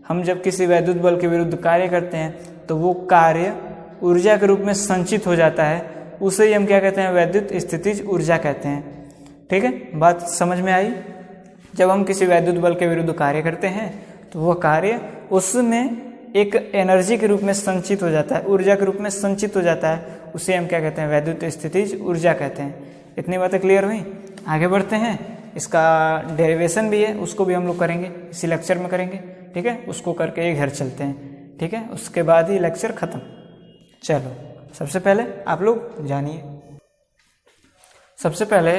हम जब किसी वैद्युत बल के विरुद्ध कार्य करते हैं तो वो कार्य ऊर्जा के रूप में संचित हो जाता है, उसे ही हम क्या कहते हैं, वैद्युत स्थितिज ऊर्जा कहते हैं। ठीक है, बात समझ में आई। जब हम किसी वैद्युत बल के विरुद्ध कार्य करते हैं तो वह कार्य उसमें एक एनर्जी के रूप में संचित हो जाता है, ऊर्जा के रूप में संचित हो जाता है, उसे हम क्या कहते हैं, वैद्युत स्थितिज ऊर्जा कहते हैं। इतनी बातें क्लियर हुई, आगे बढ़ते हैं। इसका डेरिवेशन भी है, उसको भी हम लोग करेंगे, इसी लेक्चर में करेंगे। ठीक है, उसको करके घर चलते हैं। ठीक है, उसके बाद ही लेक्चर खत्म। चलो, सबसे पहले आप लोग जानिए, सबसे पहले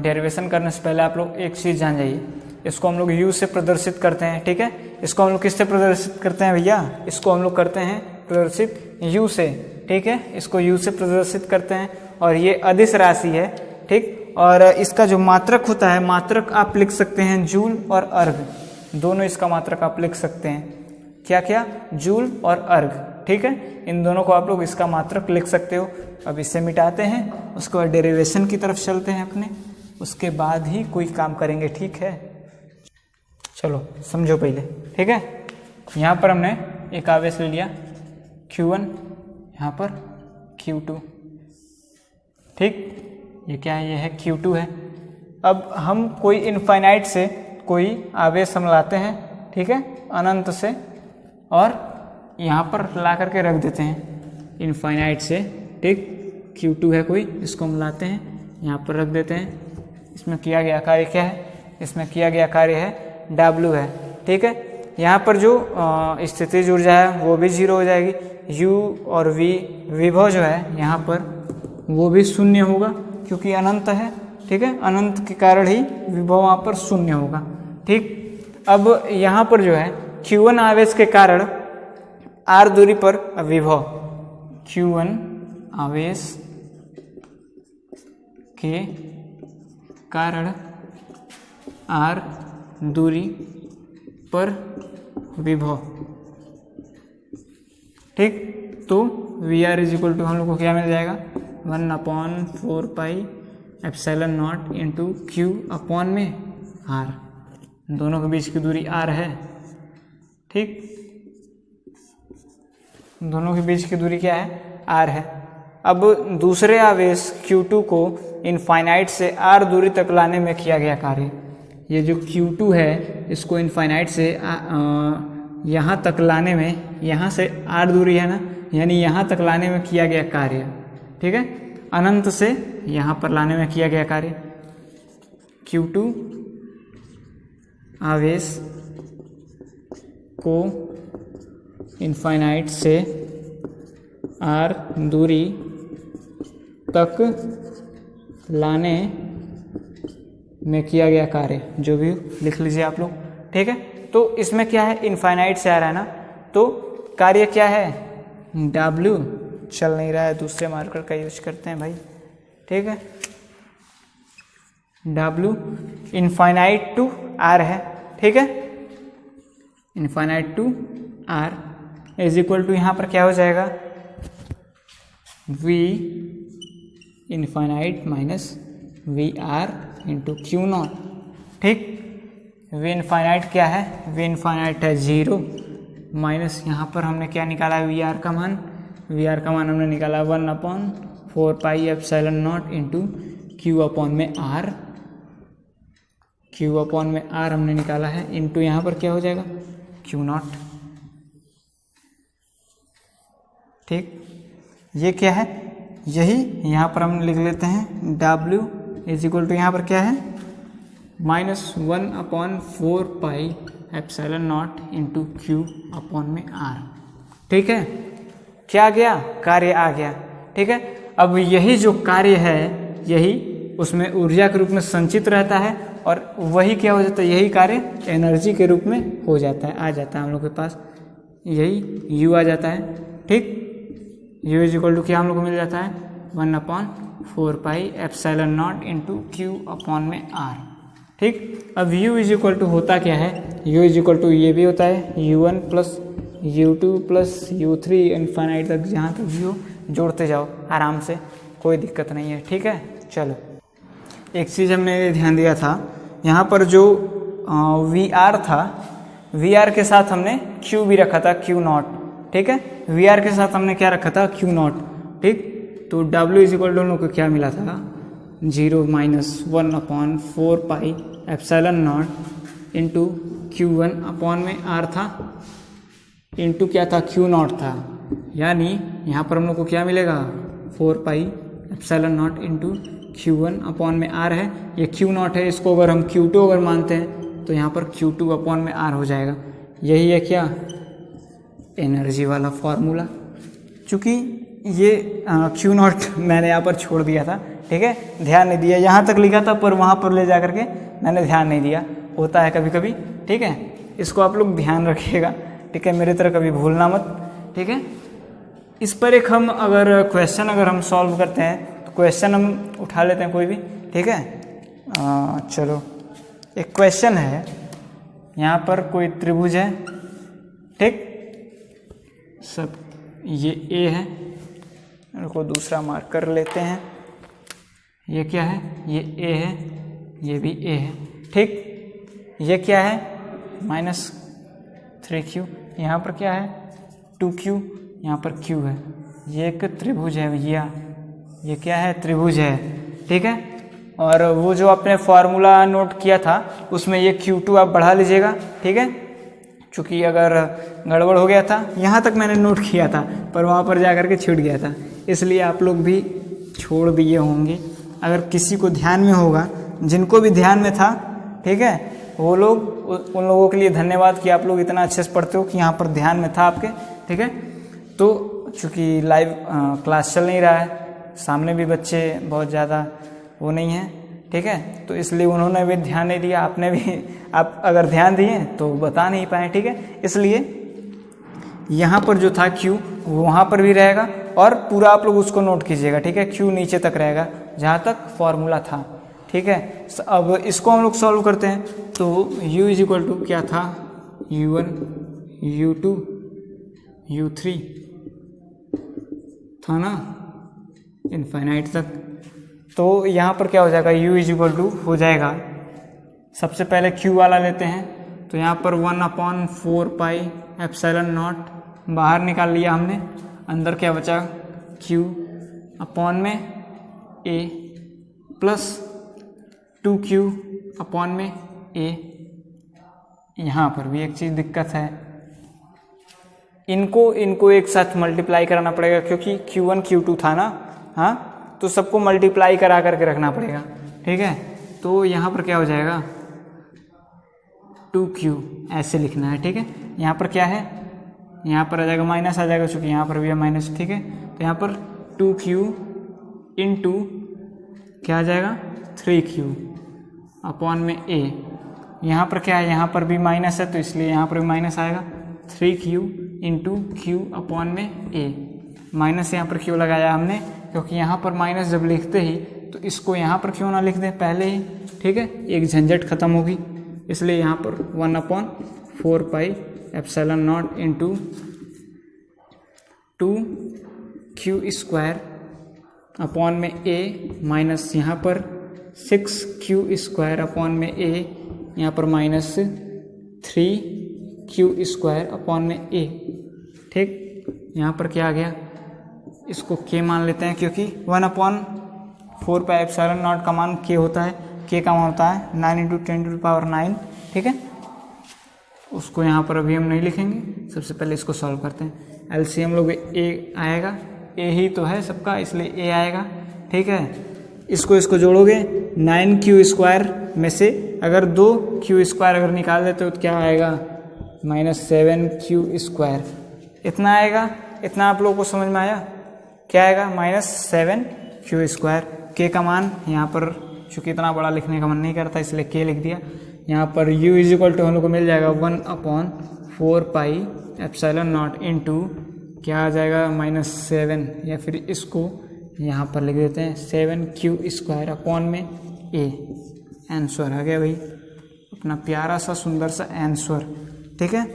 डेरिवेशन करने से पहले आप लोग एक चीज़ जान जाइए, इसको हम लोग यू से प्रदर्शित करते हैं। ठीक है, इसको हम लोग किससे प्रदर्शित करते हैं भैया, इसको हम लोग करते हैं प्रदर्शित यू से। ठीक है, इसको यू से प्रदर्शित करते हैं और ये अदिश राशि है। ठीक, और इसका जो मात्रक होता है, मात्रक आप लिख सकते हैं जूल और अर्घ, दोनों इसका मात्रक आप लिख सकते हैं। क्या क्या, जूल और अर्घ। ठीक है, इन दोनों को आप लोग इसका मात्रक लिख सकते हो। अब इसे मिटाते हैं, उसके बाद डेरिवेशन की तरफ चलते हैं अपने, उसके बाद ही कोई काम करेंगे। ठीक है, चलो समझो पहले। ठीक है, यहाँ पर हमने एक आवेश ले लिया Q1, यहाँ पर Q2। ठीक, ये क्या है, ये है Q2 है। अब हम कोई इनफाइनाइट से कोई आवेश हम लाते हैं, ठीक है, अनंत से, और यहाँ पर ला करके रख देते हैं इनफाइनाइट से। ठीक, Q2 है कोई, इसको हम लाते हैं यहाँ पर रख देते हैं। इसमें किया गया कार्य क्या है, इसमें किया गया कार्य है W है। ठीक है, यहाँ पर जो स्थितिज ऊर्जा है वो भी 0 हो जाएगी, U और V विभव जो है यहाँ पर वो भी 0 होगा क्योंकि अनंत है। ठीक है, अनंत के कारण ही विभव वहाँ पर 0 होगा। ठीक, अब यहाँ पर जो है Q1 आवेश के कारण R दूरी पर विभव, Q1 आवेश के कारण R दूरी पर विभव। ठीक, तो VR इज इक्वल टू हम लोग को क्या मिल जाएगा, 1/4 epsilon naught into Q upon में R, दोनों के बीच की दूरी R है। ठीक, दोनों के बीच की दूरी क्या है, R है। अब दूसरे आवेश Q2 को इनफाइनाइट से R दूरी तक लाने में किया गया कार्य, ये जो Q2 है इसको इनफाइनाइट से यहाँ तक लाने में, यहाँ से R दूरी है ना, यानी यहाँ तक लाने में किया गया कार्य। ठीक है, अनंत से यहाँ पर लाने में किया गया कार्य। Q2 आवेश को इनफाइनाइट से R दूरी तक लाने में किया गया कार्य, जो भी लिख लीजिए आप लोग। ठीक है, तो इसमें क्या है, इनफाइनाइट से आ रहा है ना, तो कार्य क्या है, W चल नहीं रहा है, दूसरे मार्कर का यूज करते हैं भाई। ठीक है, W इनफाइनाइट टू R है। ठीक है, infinite to R is equal to यहाँ पर क्या हो जाएगा, V infinite minus VR into Q0। ठीक, V इनफाइनाइट क्या है, V इनफाइनाइट है 0 माइनस यहाँ पर हमने क्या निकाला, VR का मान, VR का मान हमने निकाला 1/4 epsilon naught into Q upon में R, Q अपॉन में R हमने निकाला है, इंटू यहाँ पर क्या हो जाएगा, Q0। ठीक, ये क्या है, यही यहाँ पर हम लिख लेते हैं W इज इक्वल टू यहाँ पर क्या है, -1/4 epsilon naught into Q upon में R। ठीक है, क्या आ गया, कार्य आ गया। ठीक है, अब यही जो कार्य है यही उसमें ऊर्जा के रूप में संचित रहता है और वही क्या हो जाता है, यही कार्य एनर्जी के रूप में हो जाता है, आ जाता है हम लोग के पास, यही U आ जाता है। ठीक, U इज इक्वल टू क्या हम लोग को मिल जाता है 1/4πε0 इंटू Q अपॉन में R। ठीक, अब U इज इक्वल टू होता क्या है, U इज इक्वल टू ये भी होता है U1 plus U2 plus U3 infinite तक, जहाँ तक भी हो जोड़ते जाओ आराम से, कोई दिक्कत नहीं है। ठीक है, चलो एक चीज़ हमने ध्यान दिया था, यहाँ पर जो VR था, VR के साथ हमने Q भी रखा था, Q0। ठीक है, VR के साथ हमने क्या रखा था, Q0। ठीक, तो W इज इक्वल टू हम लोग को क्या मिला था 0 - 1/4πε0 इंटू Q1 अपॉन में R था, इंटू क्या था Q0 था, यानी यहाँ पर हम लोग को क्या मिलेगा 4πε0 इंटू Q1 अपॉन में R है, ये Q0 है, इसको अगर हम Q2 अगर मानते हैं तो यहाँ पर Q2 अपॉन में R हो जाएगा। यही है क्या एनर्जी वाला फॉर्मूला। चूँकि ये Q0 मैंने यहाँ पर छोड़ दिया था, ठीक है, ध्यान नहीं दिया, यहाँ तक लिखा था पर वहाँ पर ले जा करके मैंने ध्यान नहीं दिया, होता है कभी कभी। ठीक है, इसको आप लोग ध्यान रखिएगा, ठीक है, मेरी तरह कभी भूलना मत। ठीक है, इस पर एक हम अगर क्वेश्चन अगर हम सॉल्व करते हैं तो क्वेश्चन हम उठा लेते हैं कोई भी। ठीक है, चलो एक क्वेश्चन है, यहाँ पर कोई त्रिभुज है। ठीक, सब ये A है, इनको दूसरा मार्क कर लेते हैं, ये क्या है, ये A है, ये भी A है। ठीक, ये क्या है -3Q, यहाँ पर क्या है 2Q, यहाँ पर Q है, ये एक त्रिभुज है भैया, ये क्या है त्रिभुज है। ठीक है, और वो जो आपने फॉर्मूला नोट किया था उसमें ये Q2 आप बढ़ा लीजिएगा। ठीक है, चूँकि अगर गड़बड़ हो गया था, यहाँ तक मैंने नोट किया था पर वहाँ पर जा कर के छूट गया था, इसलिए आप लोग भी छोड़ दिए होंगे। अगर किसी को ध्यान में होगा, जिनको भी ध्यान में था, ठीक है, वो लोग, उन लोगों के लिए धन्यवाद कि आप लोग इतना अच्छे से पढ़ते हो कि यहाँ पर ध्यान में था आपके। ठीक है, तो चूँकि लाइव क्लास चल नहीं रहा है, सामने भी बच्चे बहुत ज़्यादा वो नहीं हैं, ठीक है, तो इसलिए उन्होंने भी ध्यान नहीं दिया, आपने भी, आप अगर ध्यान दिए तो बता नहीं पाए। ठीक है, इसलिए यहाँ पर जो था Q वो वहाँ पर भी रहेगा और पूरा आप लोग उसको नोट कीजिएगा। ठीक है, Q नीचे तक रहेगा जहाँ तक फॉर्मूला था। ठीक है, अब इसको हम लोग सॉल्व करते हैं, तो U इज इक्वल टू क्या था U1 U2 U3 था ना इनफाइनाइट तक, तो यहाँ पर क्या हो जाएगा U इज इक्वल टू हो जाएगा, सबसे पहले Q वाला लेते हैं, तो यहाँ पर 1/4πε0 बाहर निकाल लिया हमने, अंदर क्या बचा Q अपॉन में A प्लस 2Q अपॉन में A। यहाँ पर भी एक चीज़ दिक्कत है, इनको एक साथ मल्टीप्लाई कराना पड़ेगा, क्योंकि Q1 Q2 था ना, हाँ, तो सबको मल्टीप्लाई करा करके रखना पड़ेगा। ठीक है, तो यहाँ पर क्या हो जाएगा 2Q ऐसे लिखना है। ठीक है, यहाँ पर क्या है, यहाँ पर आ जाएगा माइनस आ जाएगा, चूँकि यहाँ पर भी है माइनस। ठीक है, तो यहाँ पर 2Q इंटू क्या आ जाएगा 3Q अपॉन में A। यहाँ पर क्या है, यहाँ पर भी माइनस है तो इसलिए यहाँ पर भी माइनस आएगा, 3Q इंटू Q अपॉन में A। माइनस यहाँ पर क्यों लगाया हमने, क्योंकि यहाँ पर माइनस जब लिखते ही तो इसको यहाँ पर क्यों ना लिख दें पहले ही। ठीक है, एक झंझट खत्म होगी, इसलिए यहाँ पर 1/4πε0 इंटू 2Q² अपॉन में A माइनस यहाँ पर 6Q² अपॉन में A, यहाँ पर माइनस 3Q² अपॉन में A। ठीक, यहाँ पर क्या आ गया, इसको K मान लेते हैं, क्योंकि 1/4πε0 का मान K होता है, K का मान होता है 9 × 10⁹। ठीक है, उसको यहाँ पर अभी हम नहीं लिखेंगे, सबसे पहले इसको सॉल्व करते हैं। LCM लोग A आएगा, A ही तो है सबका, इसलिए A आएगा। ठीक है, इसको जोड़ोगे 9Q² में से अगर 2Q² अगर निकाल देते हो तो क्या आएगा -7Q², इतना आएगा। इतना आप लोगों को समझ में आया, क्या आएगा -7Q²। K का मान यहाँ पर चूँकि इतना बड़ा लिखने का मन नहीं करता इसलिए के लिख दिया। यहाँ पर u इज इक्वल टू हम लोग को मिल जाएगा 1/4πε0 इंटू क्या आ जाएगा -7, या फिर इसको यहाँ पर लिख देते हैं 7q² अपॉन में a। आंसर आ गया भाई अपना प्यारा सा सुंदर सा आंसर। ठीक है,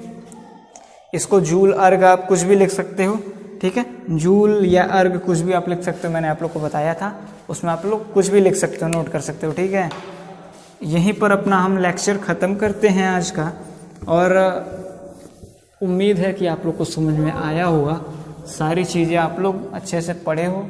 इसको जूल अर्ग आप कुछ भी लिख सकते हो। ठीक है, जूल या अर्ग कुछ भी आप लिख सकते हो, मैंने आप लोग को बताया था, उसमें आप लोग कुछ भी लिख सकते हो, नोट कर सकते हो। ठीक है, यहीं पर अपना हम लेक्चर ख़त्म करते हैं आज का, और उम्मीद है कि आप लोग को समझ में आया होगा, सारी चीज़ें आप लोग अच्छे से पढ़े हो,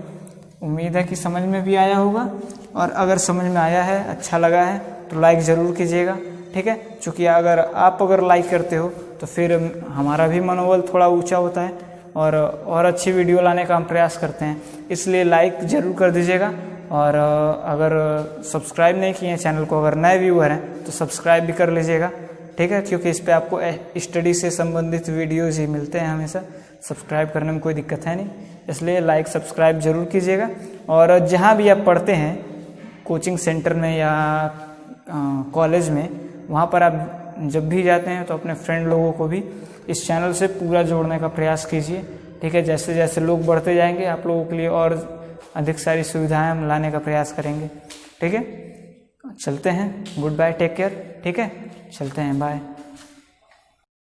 उम्मीद है कि समझ में भी आया होगा। और अगर समझ में आया है, अच्छा लगा है तो लाइक ज़रूर कीजिएगा। ठीक है, चूँकि अगर लाइक करते हो तो फिर हमारा भी मनोबल थोड़ा ऊंचा होता है और अच्छी वीडियो लाने का हम प्रयास करते हैं, इसलिए लाइक ज़रूर कर दीजिएगा। और अगर सब्सक्राइब नहीं किए हैं चैनल को, अगर नए व्यूअर हैं तो सब्सक्राइब भी कर लीजिएगा। ठीक है, क्योंकि इस पे आपको स्टडी से संबंधित वीडियोज़ ही मिलते हैं हमेशा, सब्सक्राइब करने में कोई दिक्कत है नहीं, इसलिए लाइक सब्सक्राइब ज़रूर कीजिएगा। और जहाँ भी आप पढ़ते हैं, कोचिंग सेंटर में या कॉलेज में, वहाँ पर आप जब भी जाते हैं तो अपने फ्रेंड लोगों को भी इस चैनल से पूरा जोड़ने का प्रयास कीजिए। ठीक है, जैसे जैसे लोग बढ़ते जाएंगे आप लोगों के लिए और अधिक सारी सुविधाएं हम लाने का प्रयास करेंगे। ठीक है, चलते हैं, गुड बाय, टेक केयर। ठीक है, चलते हैं, बाय।